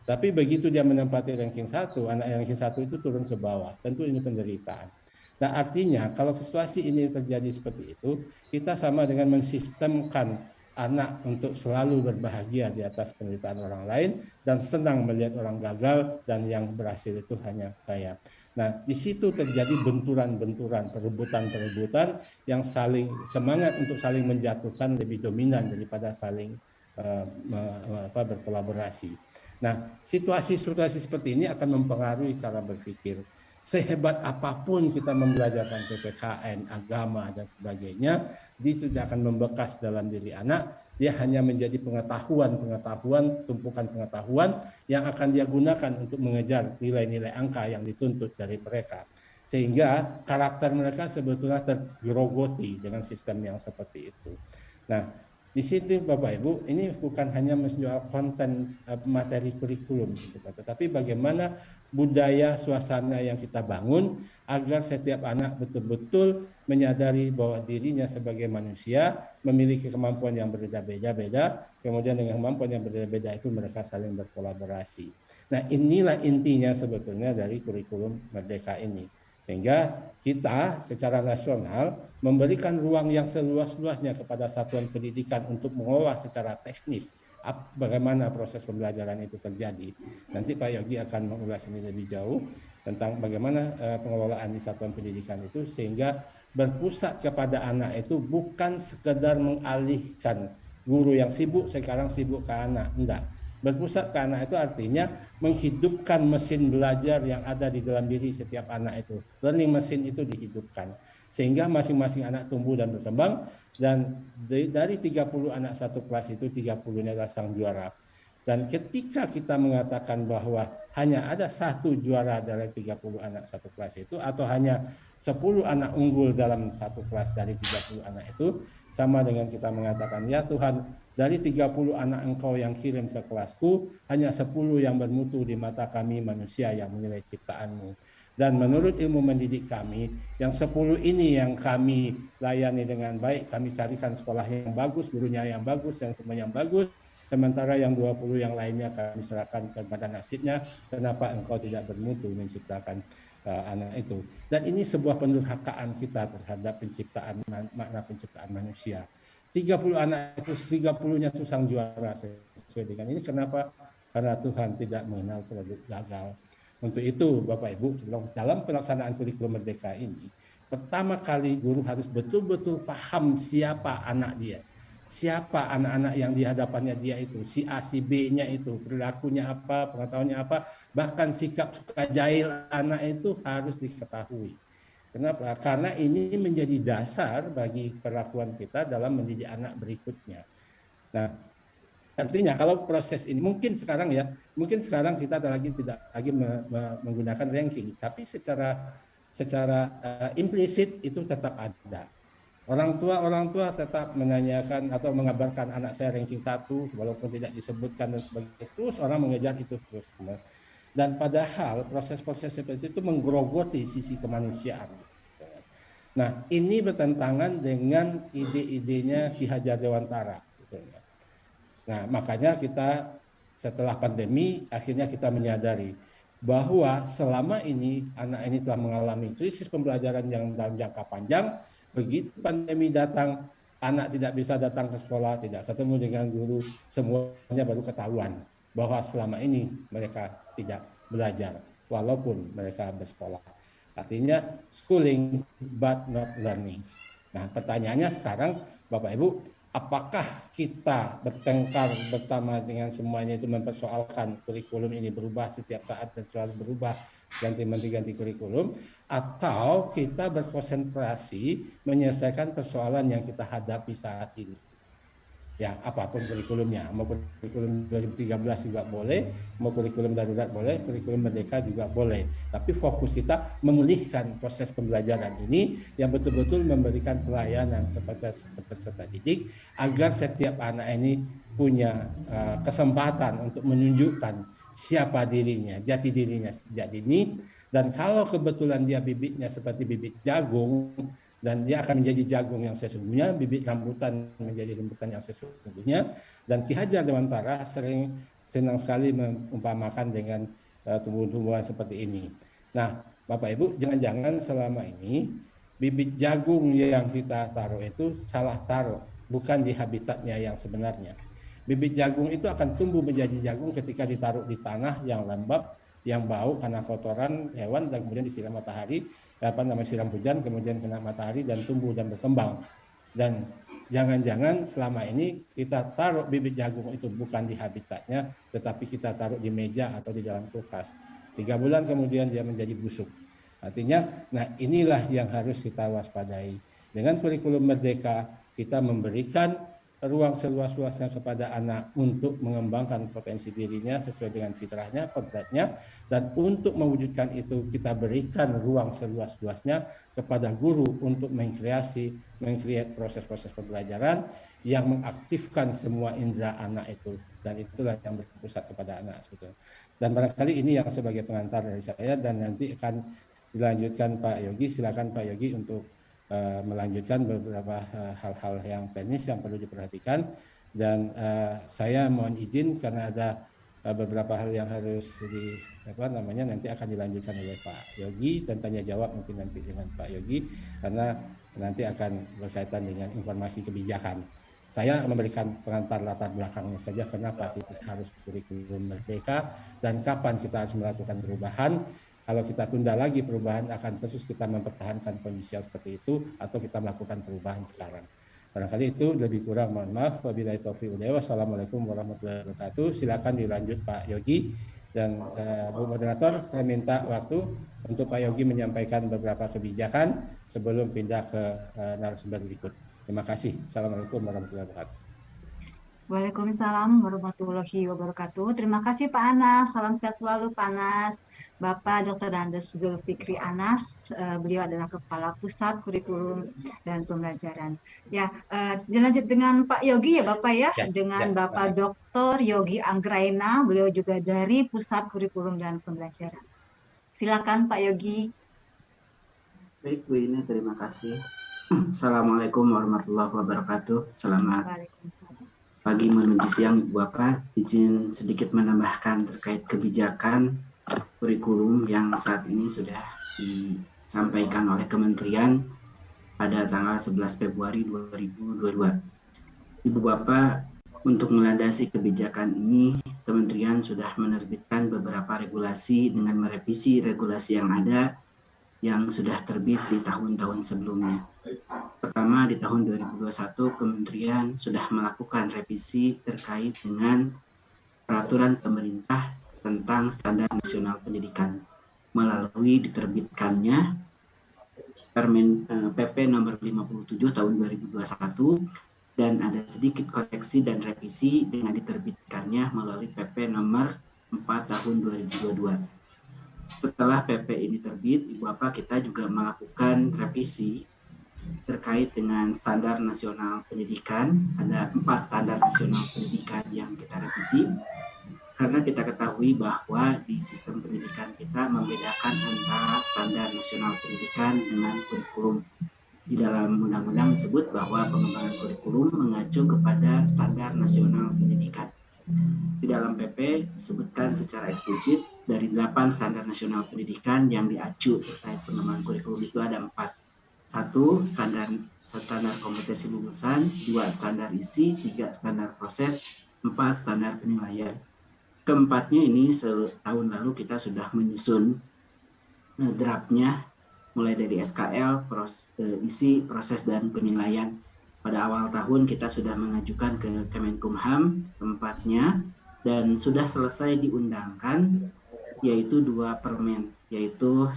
Tapi begitu dia menempati ranking 1, anak yang ranking 1 itu turun ke bawah. Tentu ini penderitaan. Nah, artinya kalau situasi ini terjadi seperti itu, kita sama dengan mensistemkan anak untuk selalu berbahagia di atas penderitaan orang lain dan senang melihat orang gagal, dan yang berhasil itu hanya saya. Nah, di situ terjadi benturan-benturan, perebutan-perebutan yang saling semangat untuk saling menjatuhkan lebih dominan daripada saling berkolaborasi. Nah, situasi-situasi seperti ini akan mempengaruhi cara berpikir. Sehebat apapun kita membelajarkan PPKN, agama, dan sebagainya, dia tidak akan membekas dalam diri anak. Dia hanya menjadi pengetahuan, tumpukan pengetahuan yang akan dia gunakan untuk mengejar nilai-nilai angka yang dituntut dari mereka. Sehingga karakter mereka sebetulnya tergerogoti dengan sistem yang seperti itu. Nah, di situ Bapak Ibu, ini bukan hanya menjual konten materi kurikulum, tetapi bagaimana budaya suasana yang kita bangun agar setiap anak betul-betul menyadari bahwa dirinya sebagai manusia memiliki kemampuan yang berbeda-beda, kemudian dengan kemampuan yang berbeda-beda itu mereka saling berkolaborasi. Nah, inilah intinya sebetulnya dari kurikulum Merdeka ini. Sehingga kita secara nasional memberikan ruang yang seluas-luasnya kepada satuan pendidikan untuk mengolah secara teknis bagaimana proses pembelajaran itu terjadi. Nanti Pak Yogi akan mengulas ini lebih jauh tentang bagaimana pengelolaan di satuan pendidikan itu, sehingga berpusat kepada anak itu bukan sekedar mengalihkan guru yang sibuk sekarang sibuk ke anak, enggak. Berpusat ke anak itu artinya menghidupkan mesin belajar yang ada di dalam diri setiap anak itu. Learning mesin itu dihidupkan. Sehingga masing-masing anak tumbuh dan berkembang, dan dari 30 anak satu kelas itu 30-nya adalah sang juara. Dan ketika kita mengatakan bahwa hanya ada satu juara dari 30 anak satu kelas itu, atau hanya 10 anak unggul dalam satu kelas dari 30 anak itu, sama dengan kita mengatakan, ya Tuhan, dari 30 anak Engkau yang kirim ke kelasku, hanya 10 yang bermutu di mata kami manusia yang menilai ciptaan-Mu. Dan menurut ilmu mendidik kami, yang 10 ini yang kami layani dengan baik, kami carikan sekolah yang bagus, gurunya yang bagus, dan semuanya yang bagus. Sementara yang 20 yang lainnya kami serahkan kepada nasibnya, kenapa engkau tidak bermutu menciptakan anak itu. Dan ini sebuah pendurhakaan kita terhadap penciptaan, makna penciptaan manusia. 30 anak itu 30-nya itu sang juara sesuai dengan ini. Kenapa? Karena Tuhan tidak mengenal produk gagal. Untuk itu, Bapak Ibu, dalam pelaksanaan kurikulum merdeka ini, pertama kali guru harus betul-betul paham siapa anak dia. Siapa anak-anak yang di hadapannya dia itu, si A, si B-nya itu, perilakunya apa, pengetahuannya apa, bahkan sikap suka jahil anak itu harus diketahui. Kenapa? Karena ini menjadi dasar bagi perlakuan kita dalam mendidik anak berikutnya. Nah, artinya kalau proses ini mungkin sekarang kita tidak lagi menggunakan ranking, tapi secara implisit itu tetap ada. Orang tua tetap menanyakan atau mengabarkan anak saya ranking 1 walaupun tidak disebutkan dan sebagainya. Terus orang mengejar itu terus. Dan padahal proses-proses seperti itu menggerogoti sisi kemanusiaan. Nah, ini bertentangan dengan ide-idenya Ki Hajar Dewantara. Nah, makanya kita setelah pandemi akhirnya kita menyadari bahwa selama ini anak ini telah mengalami krisis pembelajaran yang dalam jangka panjang. Begitu pandemi datang, anak tidak bisa datang ke sekolah, tidak ketemu dengan guru, semuanya baru ketahuan bahwa selama ini mereka tidak belajar walaupun mereka bersekolah. Artinya schooling but not learning. Nah, pertanyaannya sekarang Bapak Ibu, apakah kita bertengkar bersama dengan semuanya itu mempersoalkan kurikulum ini berubah setiap saat dan selalu berubah, ganti-ganti kurikulum, atau kita berkonsentrasi menyelesaikan persoalan yang kita hadapi saat ini? Ya, apapun kurikulumnya, mau kurikulum 2013 juga boleh, mau kurikulum darurat boleh, kurikulum merdeka juga boleh. Tapi fokus kita memulihkan proses pembelajaran ini yang betul-betul memberikan pelayanan kepada peserta didik agar setiap anak ini punya kesempatan untuk menunjukkan siapa dirinya, jati dirinya sejak dini. Dan kalau kebetulan dia bibitnya seperti bibit jagung, dan dia akan menjadi jagung yang sesungguhnya, bibit rambutan menjadi rambutan yang sesungguhnya. Dan Ki Hajar Dewantara senang sekali mengumpamakan dengan tumbuh-tumbuhan seperti ini. Nah, Bapak Ibu, jangan-jangan selama ini bibit jagung yang kita taruh itu salah taruh, bukan di habitatnya yang sebenarnya. Bibit jagung itu akan tumbuh menjadi jagung ketika ditaruh di tanah yang lembab, yang bau karena kotoran hewan, dan kemudian disiram matahari, siram hujan, kemudian kena matahari dan tumbuh dan berkembang. Dan jangan-jangan selama ini kita taruh bibit jagung itu bukan di habitatnya, tetapi kita taruh di meja atau di dalam kulkas. 3 bulan kemudian dia menjadi busuk. Artinya, nah inilah yang harus kita waspadai. Dengan kurikulum merdeka, kita memberikan ruang seluas-luasnya kepada anak untuk mengembangkan potensi dirinya sesuai dengan fitrahnya, kodratnya, dan untuk mewujudkan itu kita berikan ruang seluas-luasnya kepada guru untuk mengkreasi proses-proses pembelajaran yang mengaktifkan semua indera anak itu, dan itulah yang berpusat kepada anak sebetulnya. Dan barangkali ini yang sebagai pengantar dari saya, dan nanti akan dilanjutkan Pak Yogi. Silakan Pak Yogi untuk melanjutkan beberapa hal-hal yang teknis yang perlu diperhatikan. Dan saya mohon izin karena ada beberapa hal yang harus nanti akan dilanjutkan oleh Pak Yogi, dan tanya jawab mungkin nanti dengan Pak Yogi karena nanti akan berkaitan dengan informasi kebijakan. Saya memberikan pengantar latar belakangnya saja kenapa kita harus kurikulum merdeka dan kapan kita harus melakukan perubahan. Kalau kita tunda lagi perubahan, akan terus kita mempertahankan kondisi yang seperti itu, atau kita melakukan perubahan sekarang. Barangkali itu, lebih kurang mohon maaf. Wabillahi taufiq wal hidayah. Wassalamualaikum warahmatullahi wabarakatuh. Silakan dilanjut Pak Yogi. Dan Bu Moderator, saya minta waktu untuk Pak Yogi menyampaikan beberapa kebijakan sebelum pindah ke narasumber berikut. Terima kasih. Assalamualaikum warahmatullahi wabarakatuh. Waalaikumsalam warahmatullahi wabarakatuh. Terima kasih Pak Anas. Salam sehat selalu Pak Anas. Bapak Dr. Andes Zulfikri Anas, beliau adalah Kepala Pusat Kurikulum dan Pembelajaran. Ya, dilanjut dengan Pak Yogi ya Bapak ya, dengan Bapak Dr. Yogi Anggraina, beliau juga dari Pusat Kurikulum dan Pembelajaran. Silakan Pak Yogi. Baik Bu Ine, terima kasih. Assalamualaikum warahmatullahi wabarakatuh. Selamat pagi menuju siang Ibu Bapak. Izin sedikit menambahkan terkait kebijakan kurikulum yang saat ini sudah disampaikan oleh Kementerian pada tanggal 11 Februari 2022. Ibu Bapak, Untuk melandasi kebijakan ini, Kementerian sudah menerbitkan beberapa regulasi dengan merevisi regulasi yang ada yang sudah terbit di tahun-tahun sebelumnya. Pertama, di tahun 2021, Kementerian sudah melakukan revisi terkait dengan peraturan pemerintah tentang standar nasional pendidikan melalui diterbitkannya PP nomor 57 tahun 2021 dan ada sedikit koreksi dan revisi dengan diterbitkannya melalui PP nomor 4 tahun 2022. Setelah PP ini terbit, Ibu Bapak, kita juga melakukan revisi terkait dengan standar nasional pendidikan. Ada 4 standar nasional pendidikan yang kita revisi karena kita ketahui bahwa di sistem pendidikan kita membedakan antara standar nasional pendidikan dengan kurikulum. Di dalam undang-undang disebut bahwa pengembangan kurikulum mengacu kepada standar nasional pendidikan. Di dalam PP disebutkan secara eksplisit dari 8 standar nasional pendidikan yang diacu terkait pengembangan kurikulum itu ada 4. 1. Standar kompetensi lulusan, 2. Standar isi, 3. Standar proses, 4. Standar penilaian. Keempatnya ini setahun lalu kita sudah menyusun draftnya mulai dari SKL, isi, proses, dan penilaian. Pada awal tahun kita sudah mengajukan ke Kemenkumham keempatnya dan sudah selesai diundangkan, yaitu 2 permen, yaitu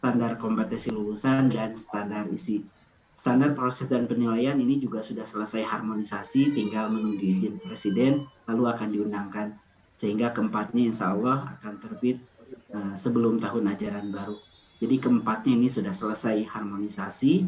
standar kompetensi lulusan dan standar isi. Standar proses dan penilaian ini juga sudah selesai harmonisasi, tinggal menunggu izin Presiden, lalu akan diundangkan. Sehingga keempatnya insya Allah akan terbit sebelum tahun ajaran baru. Jadi keempatnya ini sudah selesai harmonisasi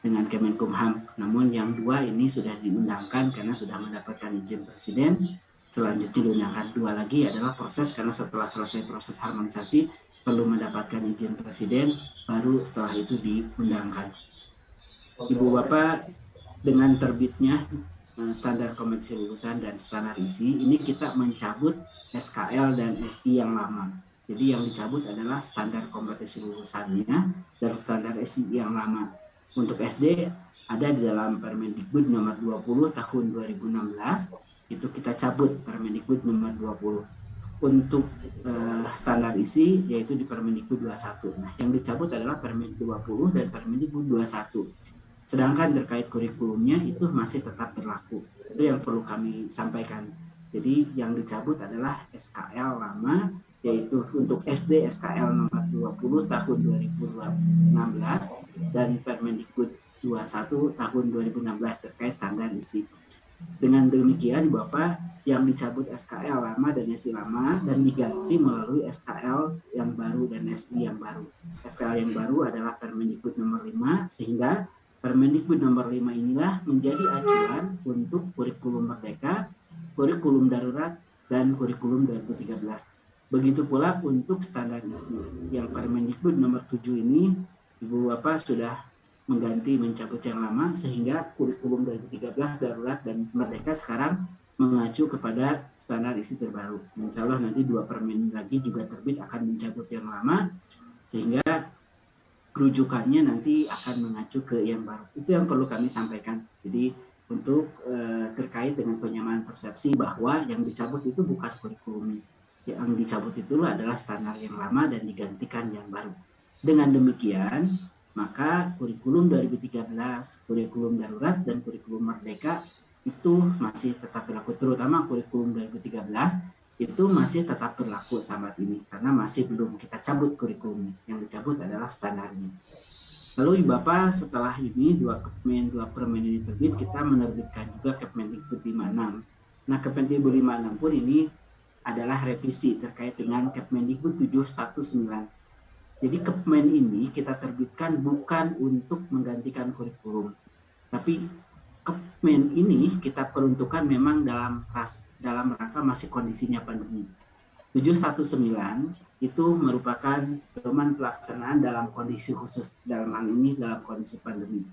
dengan Kemenkumham. Namun yang 2 ini sudah diundangkan karena sudah mendapatkan izin Presiden. Selanjutnya diundangkan 2 lagi adalah proses, karena setelah selesai proses harmonisasi perlu mendapatkan izin Presiden, baru setelah itu diundangkan. Ibu Bapak, dengan terbitnya standar kompetensi lulusan dan standar isi, ini kita mencabut SKL dan SI yang lama. Jadi yang dicabut adalah standar kompetensi lulusannya dan standar SI yang lama. Untuk SD ada di dalam Permendikbud nomor 20 tahun 2016, itu kita cabut Permendikbud nomor 20. Untuk standar isi yaitu di Permendikbud 21. Nah, yang dicabut adalah Permendikbud 20 dan Permendikbud 21. Sedangkan terkait kurikulumnya itu masih tetap berlaku. Itu yang perlu kami sampaikan. Jadi yang dicabut adalah SKL lama, yaitu untuk SD SKL nomor 20 tahun 2016 dan Permendikbud 21 tahun 2016 terkait standar isi. Dengan demikian Bapak, yang dicabut SKL lama dan SI lama dan diganti melalui SKL yang baru dan SI yang baru. SKL yang baru adalah Permendikbud nomor 5, sehingga Permendikbud nomor 5 inilah menjadi acuan untuk kurikulum merdeka, kurikulum darurat, dan kurikulum 2013. Begitu pula untuk standar isi. Yang Permendikbud nomor 7 ini, Ibu Bapak sudah mengganti, mencabut yang lama, sehingga kurikulum 2013 darurat dan merdeka sekarang mengacu kepada standar isi terbaru. Insya Allah nanti 2 permen lagi juga terbit akan mencabut yang lama, sehingga rujukannya nanti akan mengacu ke yang baru. Itu yang perlu kami sampaikan. Jadi untuk terkait dengan penyamaan persepsi bahwa yang dicabut itu bukan kurikulumnya. Yang dicabut itu adalah standar yang lama dan digantikan yang baru. Dengan demikian, maka kurikulum 2013, kurikulum darurat, dan kurikulum merdeka itu masih tetap berlaku. Terutama kurikulum 2013 itu masih tetap berlaku saat ini karena masih belum kita cabut kurikulumnya. Yang dicabut adalah standarnya. Lalu Bapak, setelah ini dua permen ini terbit, kita menerbitkan juga Kepmendikbud 56. Nah, Kepmendikbud 56 pun ini adalah revisi terkait dengan Kepmendikbud 719. Jadi Kepmen ini kita terbitkan bukan untuk menggantikan kurikulum, tapi Kepmen ini kita peruntukkan memang dalam rangka masih kondisinya pandemi. 719 itu merupakan pedoman pelaksanaan dalam kondisi khusus, dalam hal ini dalam kondisi pandemi.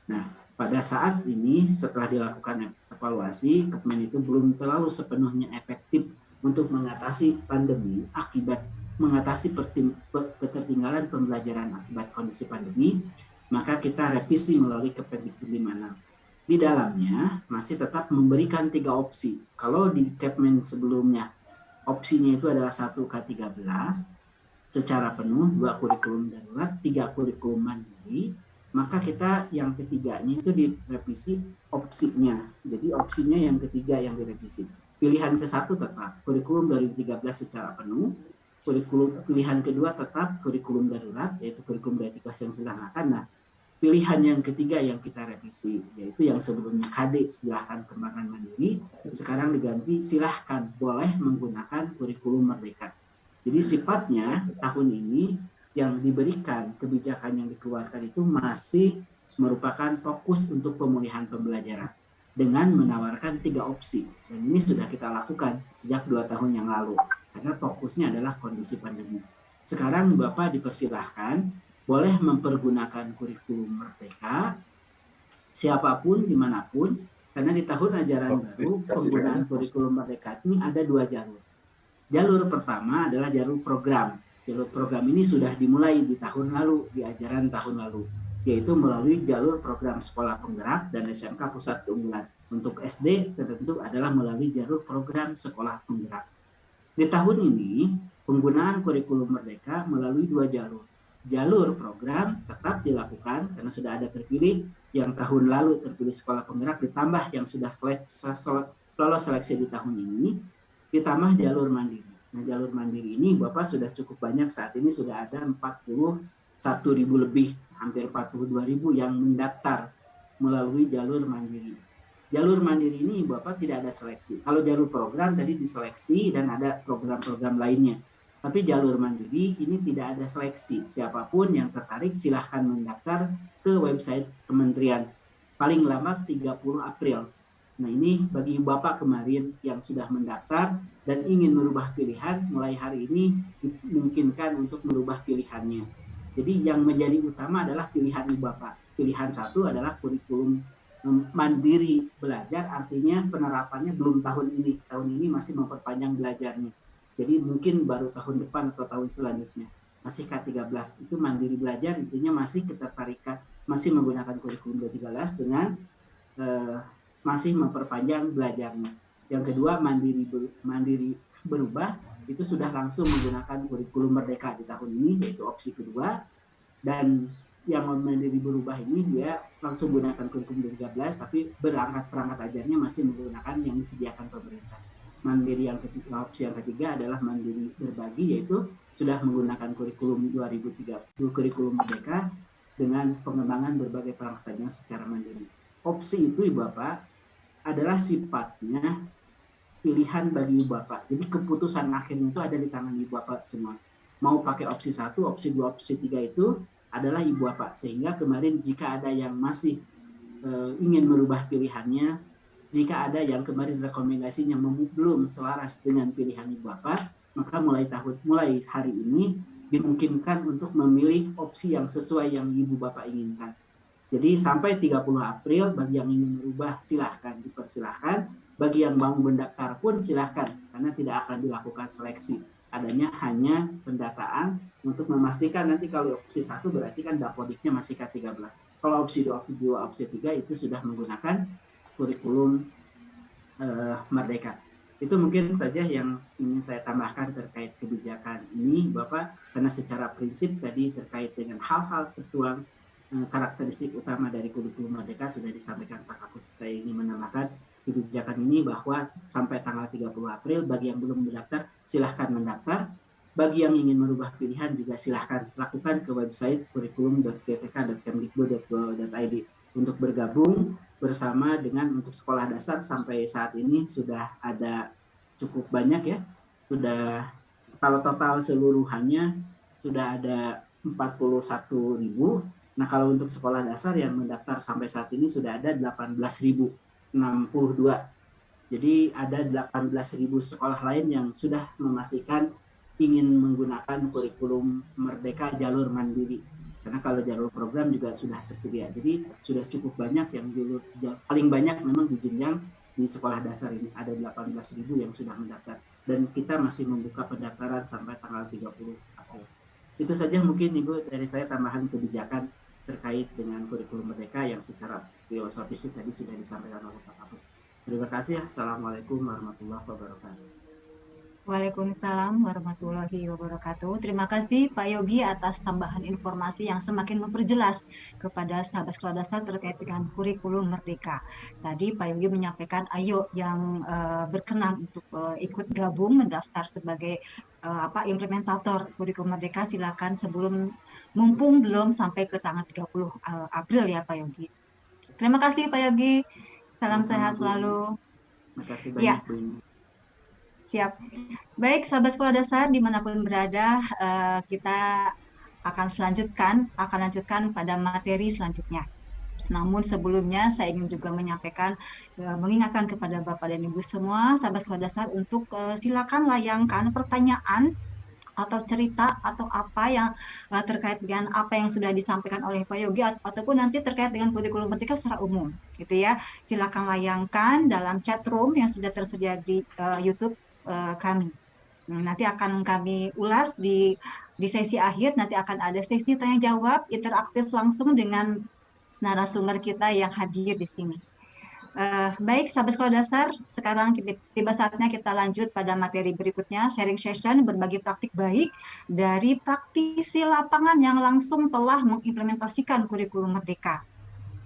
Nah, pada saat ini setelah dilakukan evaluasi, Kepmen itu belum terlalu sepenuhnya efektif untuk mengatasi pandemi akibat mengatasi ketertinggalan pembelajaran akibat kondisi pandemi, maka kita revisi melalui Kepmendikbud 56. di dalamnya masih tetap memberikan 3 opsi. Kalau di Kepmen sebelumnya opsinya itu adalah 1K13 secara penuh, 2 kurikulum darurat, 3 kurikulum mandiri, maka kita yang ketiganya itu direvisi opsinya. Jadi opsinya yang ketiga yang direvisi. Pilihan ke-1 tetap kurikulum 2013 secara penuh, kurikulum pilihan kedua tetap kurikulum darurat, yaitu kurikulum dari kelas yang silahkan. Nah, pilihan yang ketiga yang kita revisi, yaitu yang sebelumnya KD silahkan kembangkan mandiri, sekarang diganti silahkan boleh menggunakan kurikulum merdeka. Jadi sifatnya tahun ini yang diberikan, kebijakan yang dikeluarkan itu masih merupakan fokus untuk pemulihan pembelajaran dengan menawarkan 3 opsi. Dan ini sudah kita lakukan sejak 2 tahun yang lalu, karena fokusnya adalah kondisi pandemi. Sekarang Bapak dipersilahkan boleh mempergunakan kurikulum merdeka siapapun dimanapun, karena di tahun ajaran baru penggunaan kurikulum merdeka ini ada 2 jalur. Jalur pertama adalah jalur program. Jalur program ini sudah dimulai di tahun lalu, di ajaran tahun lalu, yaitu melalui jalur program sekolah penggerak dan SMK pusat keunggulan. Untuk SD tentu adalah melalui jalur program sekolah penggerak. Di tahun ini penggunaan kurikulum merdeka melalui 2 jalur. Jalur program tetap dilakukan karena sudah ada terpilih yang tahun lalu terpilih sekolah penggerak, ditambah yang sudah lolos seleksi di tahun ini, ditambah jalur mandiri. Nah, jalur mandiri ini Bapak sudah cukup banyak, saat ini sudah ada 41.000 lebih, hampir 42.000 yang mendaftar melalui jalur mandiri. Jalur mandiri ini Bapak tidak ada seleksi. Kalau jalur program tadi diseleksi dan ada program-program lainnya. Tapi jalur mandiri ini tidak ada seleksi. Siapapun yang tertarik silahkan mendaftar ke website kementerian. Paling lambat 30 April. Nah, ini bagi Bapak kemarin yang sudah mendaftar dan ingin merubah pilihan, mulai hari ini dimungkinkan untuk merubah pilihannya. Jadi yang menjadi utama adalah pilihan Bapak. Pilihan 1 adalah kurikulum mandiri belajar, artinya penerapannya belum tahun ini. Tahun ini masih memperpanjang belajarnya. Jadi mungkin baru tahun depan atau tahun selanjutnya. Masih K13 itu mandiri belajar, intinya masih ketertarikan, masih menggunakan kurikulum 2013 dengan masih memperpanjang belajarnya. Yang kedua mandiri berubah, itu sudah langsung menggunakan kurikulum merdeka di tahun ini, yaitu opsi kedua. Dan yang mandiri berubah ini dia langsung menggunakan kurikulum 2013, tapi perangkat ajarnya masih menggunakan yang disediakan pemerintah. Mandiri yang ketiga, opsi yang ketiga adalah mandiri berbagi, yaitu sudah menggunakan kurikulum 2003, kurikulum merdeka dengan pengembangan berbagai perangkat ajar secara mandiri. Opsi itu Bapak adalah sifatnya pilihan bagi Bapak. Jadi keputusan akhirnya itu ada di tangan Ibu Bapak semua. Mau pakai opsi 1, opsi 2, opsi 3 itu adalah Ibu Bapak. Sehingga kemarin jika ada yang masih ingin merubah pilihannya, jika ada yang kemarin rekomendasinya belum selaras dengan pilihan Ibu Bapak, maka mulai hari ini dimungkinkan untuk memilih opsi yang sesuai yang Ibu Bapak inginkan. Jadi sampai 30 April bagi yang ingin merubah silahkan, dipersilahkan. Bagi yang mau mendaftar pun silahkan, karena tidak akan dilakukan seleksi. Adanya hanya pendataan untuk memastikan nanti kalau opsi 1 berarti kan dapodiknya masih K13. Kalau opsi 2, opsi 2, opsi 3 itu sudah menggunakan kurikulum merdeka. Itu mungkin saja yang ingin saya tambahkan terkait kebijakan ini Bapak, karena secara prinsip tadi terkait dengan hal-hal tertuang karakteristik utama dari kurikulum merdeka sudah disampaikan Pak Kapus. Saya ingin menambahkan kebijakan ini bahwa sampai tanggal 30 April bagi yang belum mendaftar silahkan mendaftar. Bagi yang ingin merubah pilihan juga silahkan lakukan ke website kurikulum.gtk.kemdikbud.go.id untuk bergabung bersama dengan untuk sekolah dasar. Sampai saat ini sudah ada cukup banyak ya, sudah kalau total seluruhannya sudah ada 41.000. Nah, kalau untuk sekolah dasar yang mendaftar sampai saat ini sudah ada 18.062. Jadi ada 18.000 sekolah lain yang sudah memastikan ingin menggunakan kurikulum merdeka jalur mandiri. Karena kalau jalur program juga sudah tersedia. Jadi sudah cukup banyak yang paling banyak memang di jenjang di sekolah dasar ini ada 18.000 yang sudah mendaftar. Dan kita masih membuka pendaftaran sampai tanggal 30 April. Itu saja mungkin Ibu dari saya tambahan kebijakan terkait dengan kurikulum merdeka yang secara filosofis tadi sudah disampaikan oleh Pak Kapus. Terima kasih. Assalamualaikum warahmatullahi wabarakatuh. Waalaikumsalam warahmatullahi wabarakatuh. Terima kasih Pak Yogi atas tambahan informasi yang semakin memperjelas kepada sahabat sekolah dasar terkait dengan kurikulum merdeka. Tadi Pak Yogi menyampaikan, ayo yang berkenan untuk ikut gabung mendaftar sebagai implementator kurikulum merdeka, silakan sebelum mumpung belum sampai ke tanggal 30 April ya Pak Yogi. Terima kasih Pak Yogi. Salam sehat selalu. Terima kasih Ya, banyak Bu Ina. siap. Baik, sahabat sekolah dasar dimanapun berada, kita akan lanjutkan pada materi selanjutnya. Namun sebelumnya saya ingin juga menyampaikan, mengingatkan kepada Bapak dan Ibu semua, sahabat sekolah dasar untuk silakan layangkan pertanyaan atau cerita atau apa yang terkait dengan apa yang sudah disampaikan oleh Pak Yogi ataupun nanti terkait dengan kurikulum merdeka secara umum, gitu ya. Silakan layangkan dalam chat room yang sudah tersedia di YouTube kami. Nanti akan kami ulas di sesi akhir, nanti akan ada sesi tanya jawab interaktif langsung dengan narasumber kita yang hadir di sini. Baik, sahabat sekolah dasar, sekarang tiba saatnya kita lanjut pada materi berikutnya, sharing session berbagi praktik baik dari praktisi lapangan yang langsung telah mengimplementasikan kurikulum merdeka.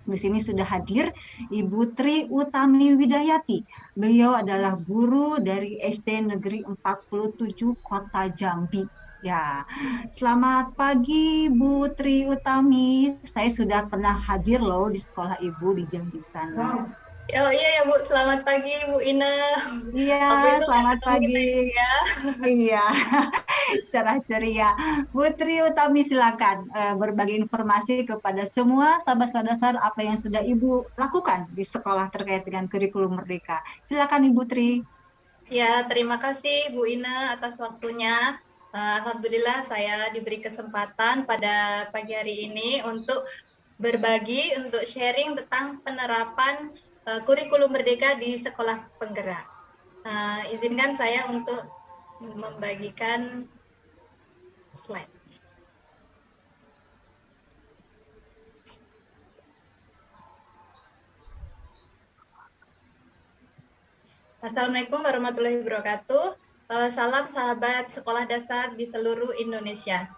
Di sini sudah hadir Ibu Tri Utami Widayati. Beliau adalah guru dari SD Negeri 47 Kota Jambi. Ya, selamat pagi Bu Tri Utami. Saya sudah pernah hadir loh di sekolah Ibu di Jambi sana. Oh iya ya Bu, selamat pagi Bu Ina. Iya, Waktu itu nggak selamat ketemu pagi. kita ya. Iya, cerah ceria. Putri Utami silakan berbagi informasi kepada semua sahabat sekolah dasar apa yang sudah Ibu lakukan di sekolah terkait dengan kurikulum merdeka. Silakan Ibu Tri. Ya, terima kasih Bu Ina atas waktunya. Alhamdulillah saya diberi kesempatan pada pagi hari ini untuk berbagi, untuk sharing tentang penerapan kurikulum merdeka di sekolah penggerak. Izinkan saya untuk membagikan slide. Assalamualaikum warahmatullahi wabarakatuh. Salam sahabat sekolah dasar di seluruh Indonesia.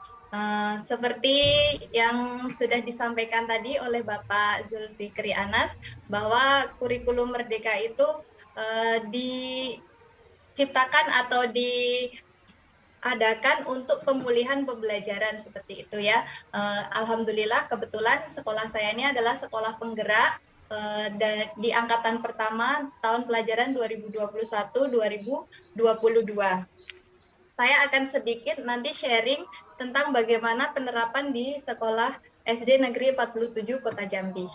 Seperti yang sudah disampaikan tadi oleh Bapak Zulfikri Anas, bahwa kurikulum merdeka itu diciptakan atau diadakan untuk pemulihan pembelajaran seperti itu ya. Alhamdulillah kebetulan sekolah saya ini adalah sekolah penggerak di angkatan pertama tahun pelajaran 2021-2022. Saya akan sedikit nanti sharing tentang bagaimana penerapan di sekolah SD Negeri 47 Kota Jambi.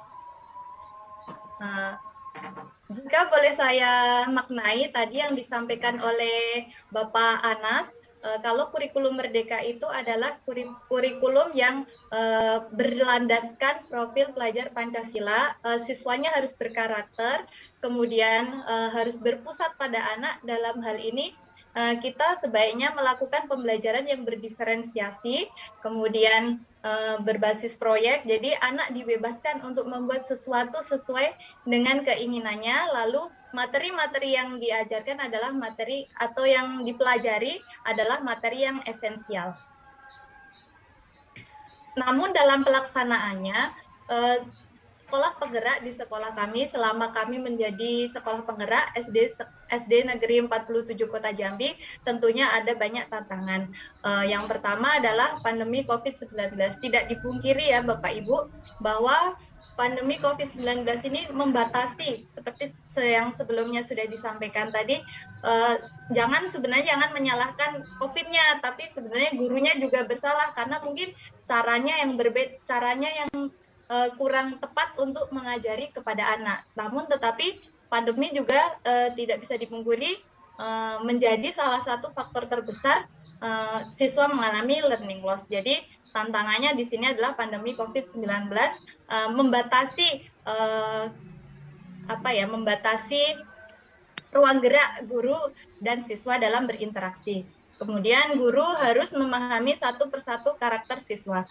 Jika boleh saya maknai tadi yang disampaikan oleh Bapak Anas, kalau kurikulum merdeka itu adalah kurikulum yang berlandaskan profil pelajar Pancasila, siswanya harus berkarakter, kemudian harus berpusat pada anak. Dalam hal ini kita sebaiknya melakukan pembelajaran yang berdiferensiasi, kemudian berbasis proyek, jadi anak dibebaskan untuk membuat sesuatu sesuai dengan keinginannya, lalu materi-materi yang diajarkan adalah materi atau yang dipelajari adalah materi yang esensial. Namun dalam pelaksanaannya, sekolah penggerak di sekolah kami selama kami menjadi sekolah penggerak SD Negeri 47 Kota Jambi tentunya ada banyak tantangan. Yang pertama adalah pandemi COVID-19. Tidak dipungkiri ya Bapak Ibu bahwa pandemi COVID-19 ini membatasi seperti yang sebelumnya sudah disampaikan tadi, jangan menyalahkan COVID-nya, tapi sebenarnya gurunya juga bersalah karena mungkin caranya yang berbeda, caranya yang kurang tepat untuk mengajari kepada anak. Namun tetapi pandemi juga tidak bisa dipungkiri menjadi salah satu faktor terbesar siswa mengalami learning loss. Jadi tantangannya di sini adalah pandemi COVID-19 membatasi ruang gerak guru dan siswa dalam berinteraksi. Kemudian guru harus memahami satu persatu karakter siswa.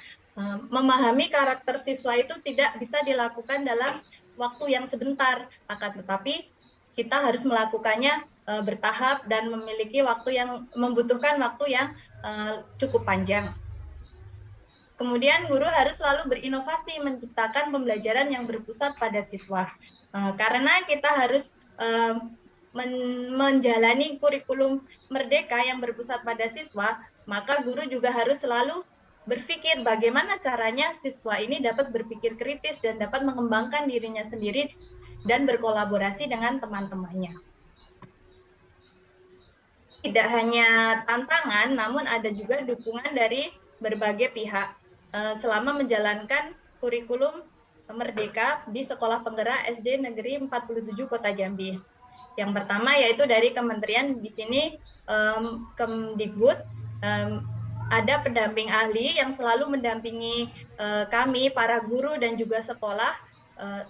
memahami karakter siswa itu tidak bisa dilakukan dalam waktu yang sebentar, akan tetapi kita harus melakukannya bertahap dan membutuhkan waktu yang cukup panjang. Kemudian guru harus selalu berinovasi menciptakan pembelajaran yang berpusat pada siswa. Karena kita harus menjalani kurikulum merdeka yang berpusat pada siswa, maka guru juga harus selalu berpikir bagaimana caranya siswa ini dapat berpikir kritis dan dapat mengembangkan dirinya sendiri dan berkolaborasi dengan teman-temannya. Tidak hanya tantangan, namun ada juga dukungan dari berbagai pihak selama menjalankan kurikulum merdeka di Sekolah Penggerak SD Negeri 47 Kota Jambi. Yang pertama yaitu dari kementerian, di sini Kemdikbud, ada pendamping ahli yang selalu mendampingi kami, para guru dan juga sekolah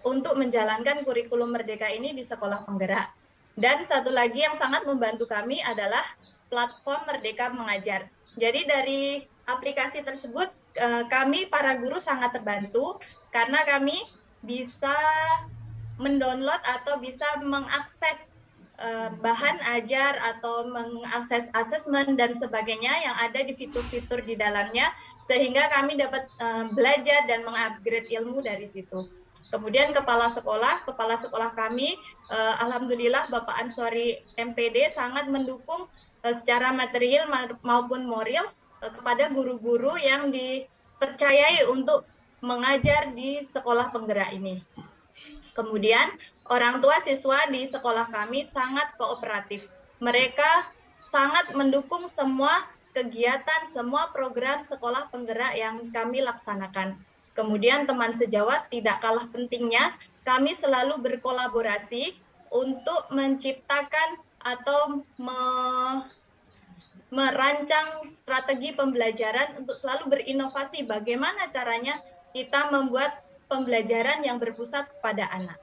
untuk menjalankan kurikulum merdeka ini di Sekolah Penggerak. Dan satu lagi yang sangat membantu kami adalah platform Merdeka Mengajar. Jadi dari aplikasi tersebut kami para guru sangat terbantu karena kami bisa mendownload atau bisa mengakses bahan ajar atau mengakses asesmen dan sebagainya yang ada di fitur-fitur di dalamnya, sehingga kami dapat belajar dan mengupgrade ilmu dari situ. Kemudian kepala sekolah kami, alhamdulillah Bapak Ansori MPD sangat mendukung secara material maupun moral kepada guru-guru yang dipercayai untuk mengajar di Sekolah Penggerak ini. Kemudian orang tua siswa di sekolah kami sangat kooperatif. Mereka sangat mendukung semua kegiatan, semua program Sekolah Penggerak yang kami laksanakan. Kemudian teman sejawat, tidak kalah pentingnya, kami selalu berkolaborasi untuk menciptakan atau merancang strategi pembelajaran untuk selalu berinovasi bagaimana caranya kita membuat pembelajaran yang berpusat pada anak.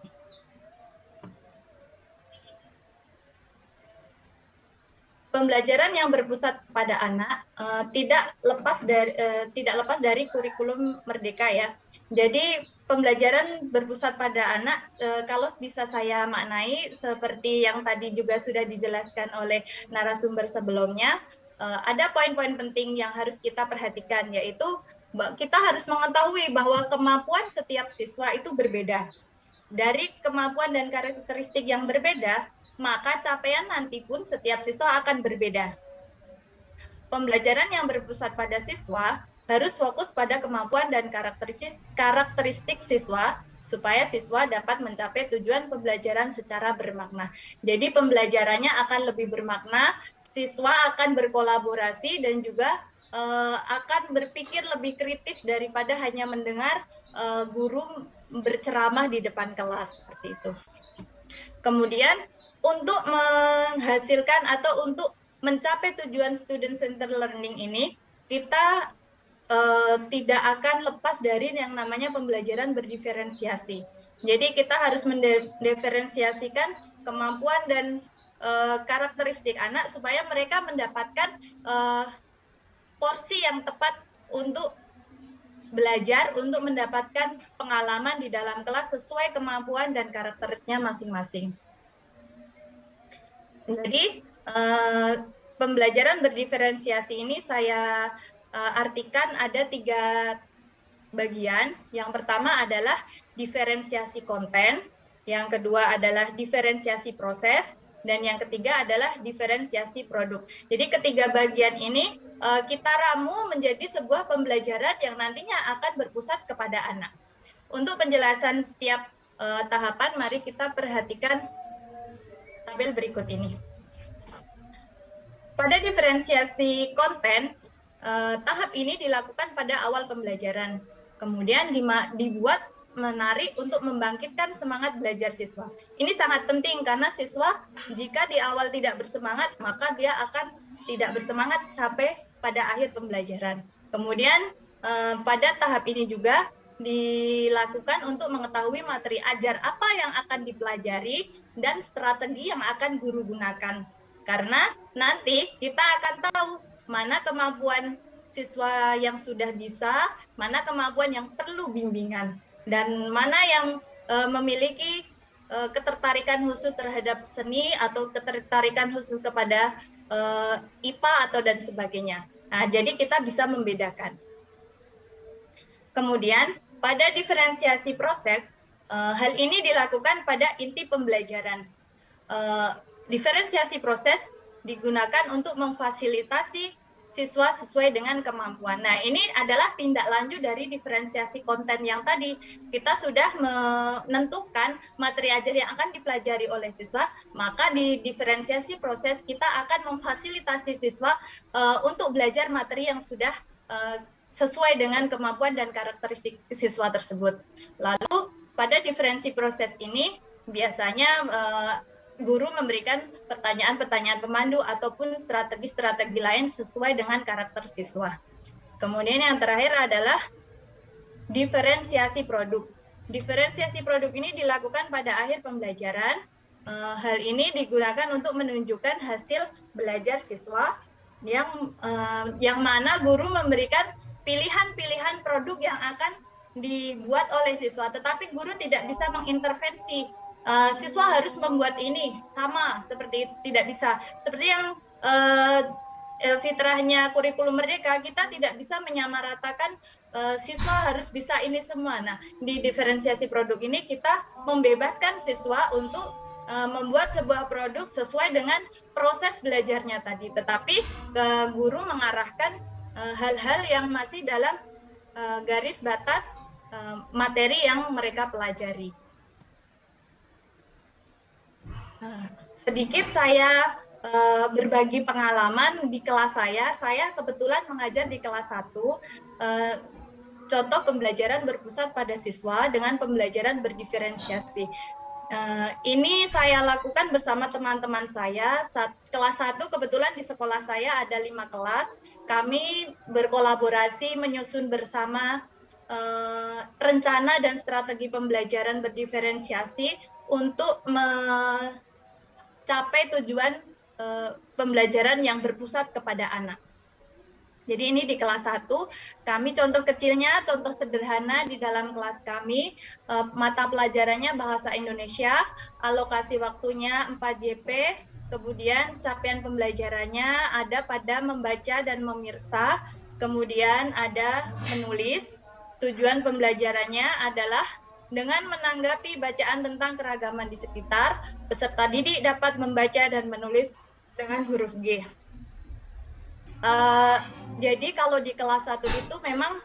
Pembelajaran yang berpusat pada anak tidak lepas dari kurikulum merdeka ya. Jadi pembelajaran berpusat pada anak kalau bisa saya maknai seperti yang tadi juga sudah dijelaskan oleh narasumber sebelumnya, ada poin-poin penting yang harus kita perhatikan, yaitu kita harus mengetahui bahwa kemampuan setiap siswa itu berbeda. Dari kemampuan dan karakteristik yang berbeda, maka capaian nanti pun setiap siswa akan berbeda. Pembelajaran yang berpusat pada siswa harus fokus pada kemampuan dan karakteristik siswa supaya siswa dapat mencapai tujuan pembelajaran secara bermakna. Jadi pembelajarannya akan lebih bermakna, siswa akan berkolaborasi dan juga akan berpikir lebih kritis daripada hanya mendengar guru berceramah di depan kelas seperti itu. Kemudian untuk menghasilkan atau untuk mencapai tujuan student center learning ini, kita tidak akan lepas dari yang namanya pembelajaran berdiferensiasi. Jadi kita harus mendiferensiasikan kemampuan dan karakteristik anak supaya mereka mendapatkan porsi yang tepat untuk belajar, untuk mendapatkan pengalaman di dalam kelas sesuai kemampuan dan karakternya masing-masing. Jadi pembelajaran berdiferensiasi ini saya artikan ada 3 bagian. Yang pertama adalah diferensiasi konten, yang kedua adalah diferensiasi proses, dan yang ketiga adalah diferensiasi produk. Jadi ketiga bagian ini kita ramu menjadi sebuah pembelajaran yang nantinya akan berpusat kepada anak. Untuk penjelasan setiap tahapan, mari kita perhatikan tabel berikut ini. Pada diferensiasi konten, tahap ini dilakukan pada awal pembelajaran. Kemudian dibuat menarik untuk membangkitkan semangat belajar siswa. Ini sangat penting karena siswa jika di awal tidak bersemangat, maka dia akan tidak bersemangat sampai pada akhir pembelajaran. Kemudian pada tahap ini juga dilakukan untuk mengetahui materi ajar apa yang akan dipelajari dan strategi yang akan guru gunakan. Karena nanti kita akan tahu mana kemampuan siswa yang sudah bisa, mana kemampuan yang perlu bimbingan, dan mana yang memiliki ketertarikan khusus terhadap seni atau ketertarikan khusus kepada IPA atau dan sebagainya. Nah, jadi kita bisa membedakan. Kemudian pada diferensiasi proses, hal ini dilakukan pada inti pembelajaran. Diferensiasi proses digunakan untuk memfasilitasi siswa sesuai dengan kemampuan. Nah, ini adalah tindak lanjut dari diferensiasi konten yang tadi. Kita sudah menentukan materi ajar yang akan dipelajari oleh siswa, maka di diferensiasi proses kita akan memfasilitasi siswa untuk belajar materi yang sudah sesuai dengan kemampuan dan karakteristik siswa tersebut. Lalu pada diferensi proses ini biasanya guru memberikan pertanyaan-pertanyaan pemandu ataupun strategi-strategi lain sesuai dengan karakter siswa. Kemudian yang terakhir adalah diferensiasi produk. Diferensiasi produk ini dilakukan pada akhir pembelajaran. Hal ini digunakan untuk menunjukkan hasil belajar siswa yang mana guru memberikan pilihan-pilihan produk yang akan dibuat oleh siswa, tetapi guru tidak bisa mengintervensi. Siswa harus membuat ini sama, seperti itu tidak bisa. Seperti yang fitrahnya kurikulum merdeka, kita tidak bisa menyamaratakan siswa harus bisa ini semua. Nah, di diferensiasi produk ini kita membebaskan siswa untuk membuat sebuah produk sesuai dengan proses belajarnya tadi, tetapi guru mengarahkan hal-hal yang masih dalam garis batas materi yang mereka pelajari. Sedikit saya berbagi pengalaman di kelas saya. Saya kebetulan mengajar di kelas 1, contoh pembelajaran berpusat pada siswa dengan pembelajaran berdiferensiasi. Ini saya lakukan bersama teman-teman saya. Kelas 1 kebetulan di sekolah saya ada 5 kelas. Kami berkolaborasi menyusun bersama rencana dan strategi pembelajaran berdiferensiasi untuk mencapai tujuan pembelajaran yang berpusat kepada anak. Jadi ini di kelas 1, kami contoh kecilnya, contoh sederhana di dalam kelas kami, mata pelajarannya bahasa Indonesia, alokasi waktunya 4 JP, kemudian capaian pembelajarannya ada pada membaca dan memirsa, kemudian ada menulis. Tujuan pembelajarannya adalah dengan menanggapi bacaan tentang keragaman di sekitar, peserta didik dapat membaca dan menulis dengan huruf G. Jadi kalau di kelas 1 itu memang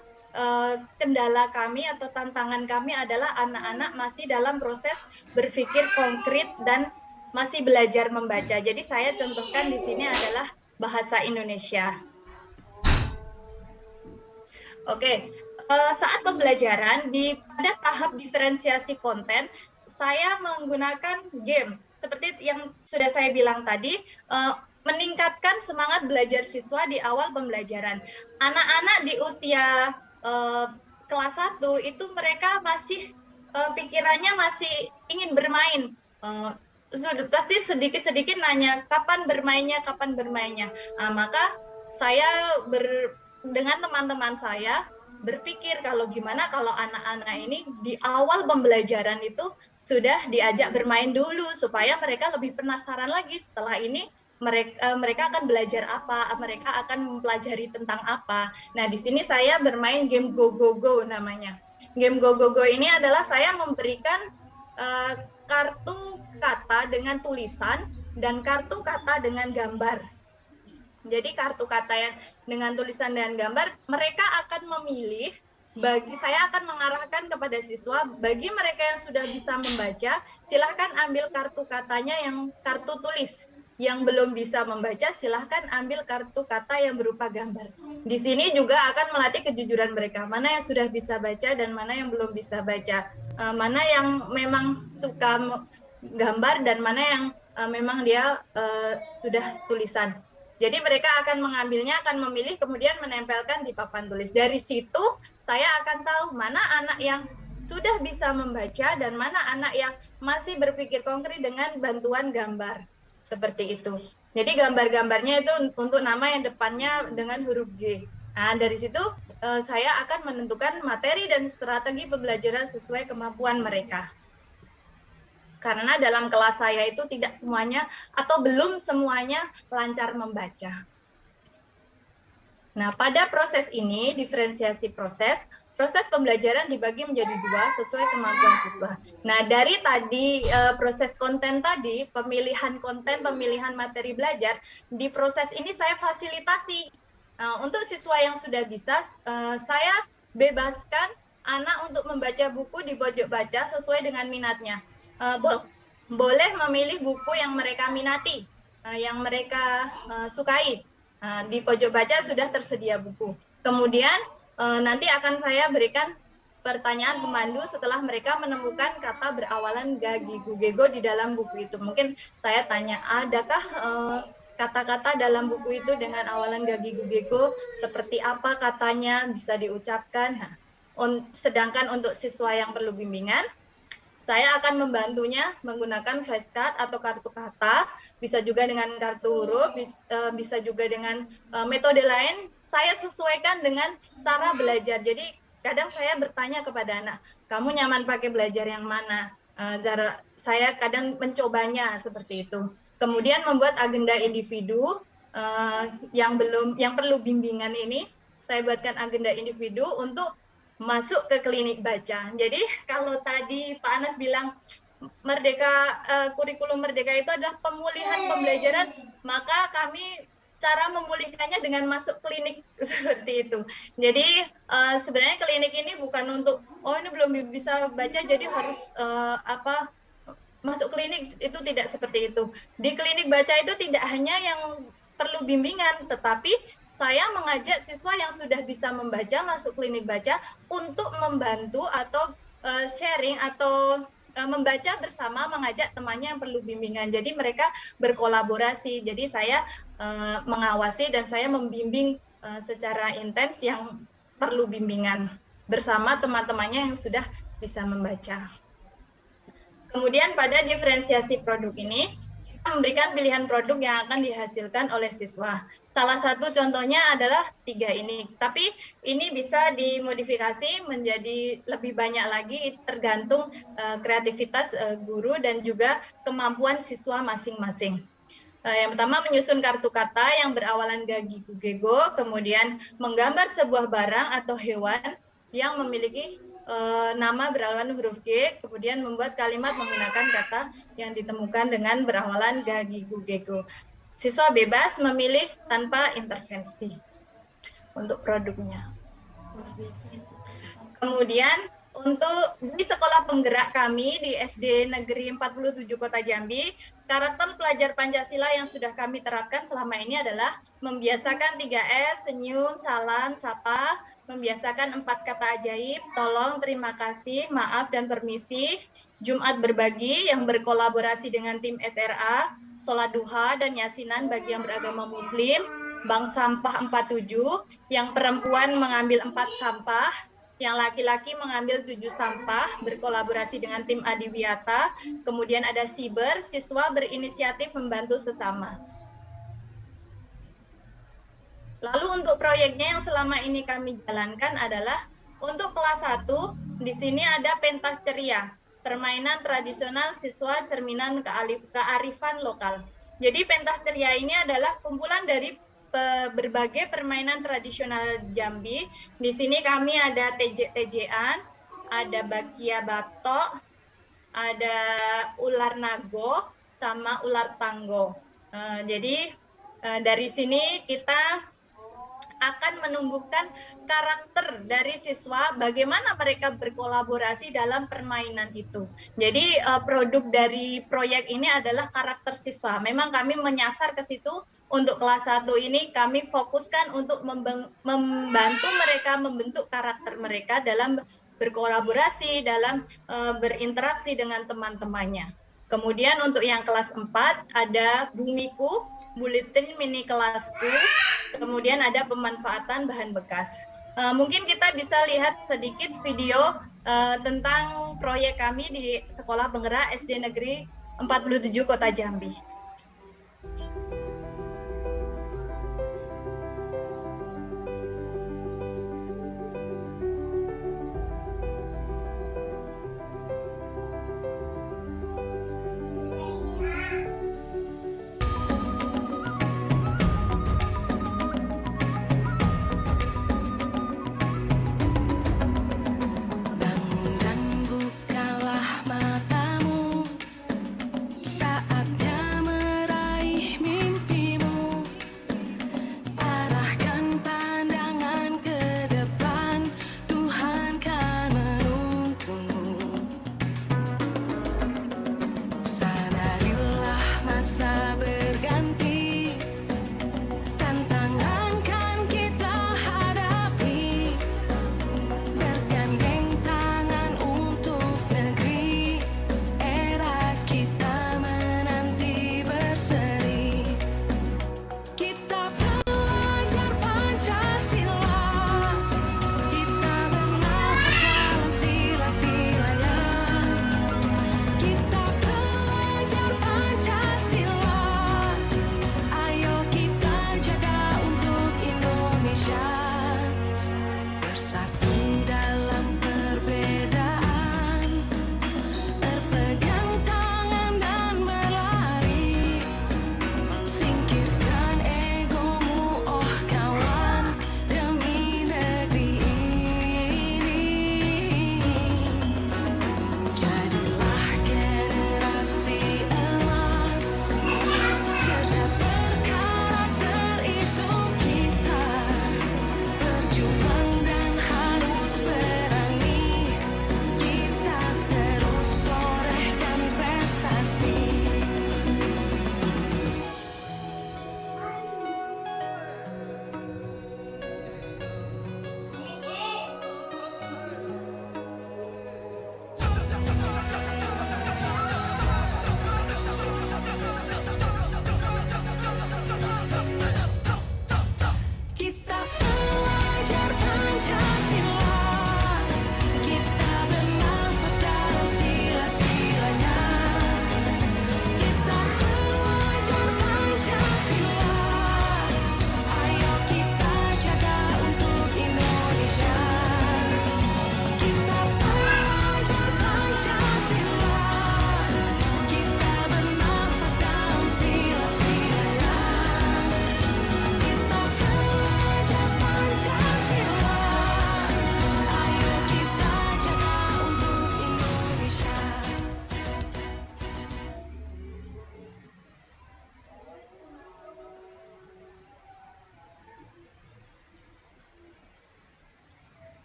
kendala kami atau tantangan kami adalah anak-anak masih dalam proses berpikir konkret dan masih belajar membaca. Jadi saya contohkan di sini adalah bahasa Indonesia. Oke, saat pembelajaran pada tahap diferensiasi konten, saya menggunakan game. Seperti yang sudah saya bilang tadi, meningkatkan semangat belajar siswa di awal pembelajaran. Anak-anak di usia kelas 1 itu mereka masih pikirannya masih ingin bermain. Pasti sedikit-sedikit nanya kapan bermainnya. Nah, maka saya dengan teman-teman saya berpikir kalau gimana kalau anak-anak ini di awal pembelajaran itu sudah diajak bermain dulu supaya mereka lebih penasaran lagi setelah ini mereka akan belajar apa, mereka akan mempelajari tentang apa. Nah, di sini saya bermain game Go Go Go namanya. Game Go Go Go ini adalah saya memberikan kartu kata dengan tulisan dan kartu kata dengan gambar. Jadi kartu kata yang dengan tulisan dan gambar, mereka akan memilih. Saya akan mengarahkan kepada siswa, bagi mereka yang sudah bisa membaca, silahkan ambil kartu katanya yang kartu tulis. Yang belum bisa membaca, silahkan ambil kartu kata yang berupa gambar. Di sini juga akan melatih kejujuran mereka, mana yang sudah bisa baca dan mana yang belum bisa baca, mana yang memang suka gambar dan mana yang memang dia sudah tulisan. Jadi mereka akan mengambilnya, akan memilih, kemudian menempelkan di papan tulis. Dari situ saya akan tahu mana anak yang sudah bisa membaca dan mana anak yang masih berpikir konkret dengan bantuan gambar. Seperti itu. Jadi gambar-gambarnya itu untuk nama yang depannya dengan huruf G. Nah, dari situ saya akan menentukan materi dan strategi pembelajaran sesuai kemampuan mereka. Karena dalam kelas saya itu tidak semuanya atau belum semuanya lancar membaca. Nah, pada proses ini, diferensiasi proses pembelajaran dibagi menjadi 2 sesuai kemampuan siswa. Nah, dari tadi proses konten tadi, pemilihan konten, pemilihan materi belajar, di proses ini saya fasilitasi. Untuk siswa yang sudah bisa, saya bebaskan anak untuk membaca buku di pojok baca sesuai dengan minatnya. Boleh memilih buku yang mereka minati, yang mereka sukai. Di pojok baca sudah tersedia buku. Kemudian nanti akan saya berikan pertanyaan pemandu setelah mereka menemukan kata berawalan ga, gi, gu, ge, go di dalam buku itu. Mungkin saya tanya, adakah kata-kata dalam buku itu dengan awalan ga, gi, gu, ge, go? Seperti apa katanya bisa diucapkan? Nah, sedangkan untuk siswa yang perlu bimbingan, saya akan membantunya menggunakan flashcard atau kartu kata, bisa juga dengan kartu huruf, bisa juga dengan metode lain. Saya sesuaikan dengan cara belajar. Jadi kadang saya bertanya kepada anak, kamu nyaman pakai belajar yang mana? Saya kadang mencobanya seperti itu. Kemudian membuat agenda individu yang perlu bimbingan ini, saya buatkan agenda individu untuk masuk ke klinik baca. Jadi kalau tadi Pak Anas bilang kurikulum Merdeka itu adalah pemulihan pembelajaran, maka kami cara memulihkannya dengan masuk klinik seperti itu. Jadi sebenarnya klinik ini bukan untuk ini belum bisa baca jadi harus masuk klinik, itu tidak seperti itu. Di klinik baca itu tidak hanya yang perlu bimbingan, tetapi saya mengajak siswa yang sudah bisa membaca masuk klinik baca untuk membantu atau sharing atau membaca bersama, mengajak temannya yang perlu bimbingan. Jadi mereka berkolaborasi. Jadi saya mengawasi dan saya membimbing secara intens yang perlu bimbingan bersama teman-temannya yang sudah bisa membaca. Kemudian pada diferensiasi produk ini, memberikan pilihan produk yang akan dihasilkan oleh siswa. Salah satu contohnya adalah 3 ini, tapi ini bisa dimodifikasi menjadi lebih banyak lagi tergantung kreativitas guru dan juga kemampuan siswa masing-masing. Yang pertama, menyusun kartu kata yang berawalan ga, gi, gu, ge, go, kemudian menggambar sebuah barang atau hewan yang memiliki nama berawalan huruf G, kemudian membuat kalimat menggunakan kata yang ditemukan dengan berawalan ga, gi, gu, ge, go. Siswa bebas memilih tanpa intervensi untuk produknya. Kemudian untuk di sekolah penggerak kami di SD Negeri 47 Kota Jambi, karakter pelajar Pancasila yang sudah kami terapkan selama ini adalah membiasakan 3S, senyum, salam, sapa, membiasakan 4 kata ajaib, tolong, terima kasih, maaf, dan permisi, Jumat berbagi yang berkolaborasi dengan tim SRA, sholat duha dan yasinan bagi yang beragama muslim, bank sampah 47, yang perempuan mengambil 4 sampah, yang laki-laki mengambil 7 sampah, berkolaborasi dengan tim Adiwiyata, kemudian ada siber, siswa berinisiatif membantu sesama. Lalu untuk proyeknya yang selama ini kami jalankan adalah untuk kelas 1, di sini ada pentas ceria, permainan tradisional siswa cerminan kearifan lokal. Jadi pentas ceria ini adalah kumpulan dari berbagai permainan tradisional Jambi. Di sini kami ada TJ-TJ-an, ada bakia batok, ada ular nago, sama ular tanggo. Jadi dari sini kita akan menumbuhkan karakter dari siswa, bagaimana mereka berkolaborasi dalam permainan itu. Jadi produk dari proyek ini adalah karakter siswa. Memang kami menyasar ke situ. Untuk kelas 1 ini kami fokuskan untuk membantu mereka membentuk karakter mereka dalam berkolaborasi, dalam berinteraksi dengan teman-temannya. Kemudian untuk yang kelas 4 ada Bumiku, buletin mini kelasku, kemudian ada pemanfaatan bahan bekas. Mungkin kita bisa lihat sedikit video tentang proyek kami di Sekolah Penggerak SD Negeri 47 Kota Jambi.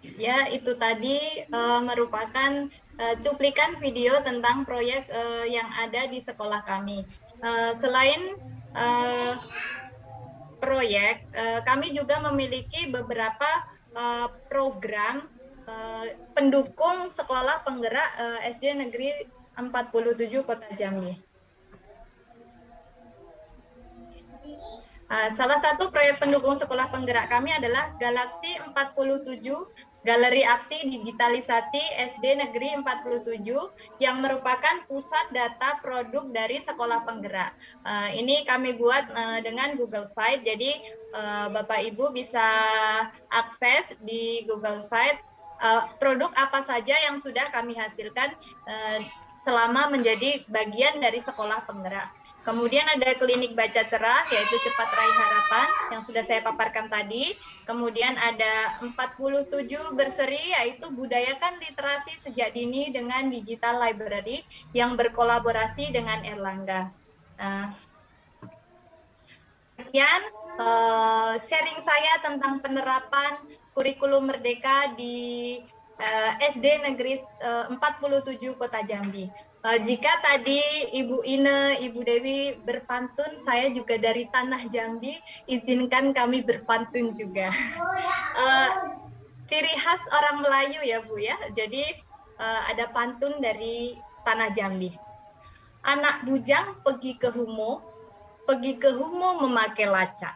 Ya, itu tadi merupakan cuplikan video tentang proyek yang ada di sekolah kami. Selain proyek, kami juga memiliki beberapa program pendukung sekolah penggerak SD Negeri 47 Kota Jambi. Salah satu proyek pendukung sekolah penggerak kami adalah Galaksi 47, Galeri Aksi Digitalisasi SD Negeri 47, yang merupakan pusat data produk dari sekolah penggerak. Ini kami buat dengan Google Site, jadi Bapak Ibu bisa akses di Google Site produk apa saja yang sudah kami hasilkan selama menjadi bagian dari sekolah penggerak. Kemudian ada klinik baca cerah, yaitu Cepat Raih Harapan, yang sudah saya paparkan tadi. Kemudian ada 47 berseri, yaitu Budayakan Literasi Sejak Dini dengan Digital Library, yang berkolaborasi dengan Erlangga. Sekian sharing saya tentang penerapan kurikulum merdeka di SD Negeri 47 Kota Jambi. Jika tadi Ibu Ine, Ibu Dewi berpantun, saya juga dari Tanah Jambi, izinkan kami berpantun juga. Ciri khas orang Melayu ya Bu ya, jadi ada pantun dari Tanah Jambi. Anak bujang pergi ke Humo memakai laca.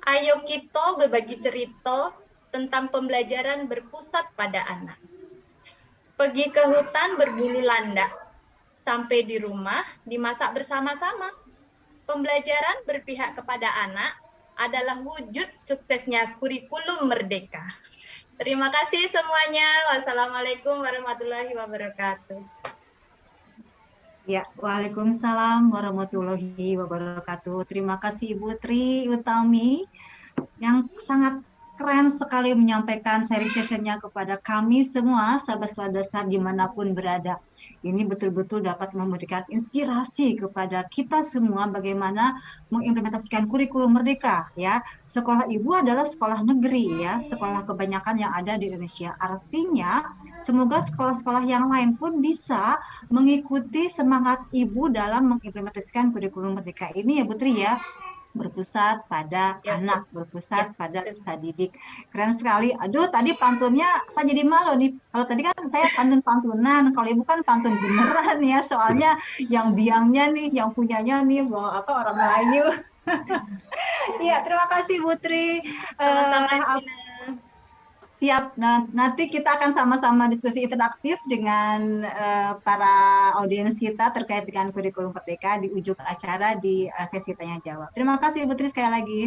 Ayo kita berbagi cerita tentang pembelajaran berpusat pada anak. Pergi ke hutan berbulu landak, sampai di rumah dimasak bersama-sama. Pembelajaran berpihak kepada anak adalah wujud suksesnya kurikulum merdeka. Terima kasih semuanya. Wassalamualaikum warahmatullahi wabarakatuh. Ya, waalaikumsalam warahmatullahi wabarakatuh. Terima kasih Ibu Tri Utami yang sangat keren sekali menyampaikan sharing sessionnya kepada kami semua sahabat sekolah dasar dimanapun berada. Ini betul-betul dapat memberikan inspirasi kepada kita semua bagaimana mengimplementasikan kurikulum merdeka ya. Sekolah ibu adalah sekolah negeri ya, sekolah kebanyakan yang ada di Indonesia. Artinya semoga sekolah-sekolah yang lain pun bisa mengikuti semangat ibu dalam mengimplementasikan kurikulum merdeka ini ya Putri ya. Berpusat pada anak, berpusat pada peserta didik. Keren sekali. Aduh, tadi pantunnya saya jadi malu nih. Kalau tadi kan saya pantun-pantunan, kalau ibu kan pantun beneran ya. Soalnya yang biangnya nih, yang punyanya nih, apa orang Melayu. Iya, terima kasih Putri. Sama-sama. Siap. Nah, nanti kita akan sama-sama diskusi interaktif dengan para audiens kita terkait dengan kurikulum merdeka di ujung acara di sesi tanya jawab. Terima kasih Putri sekali lagi.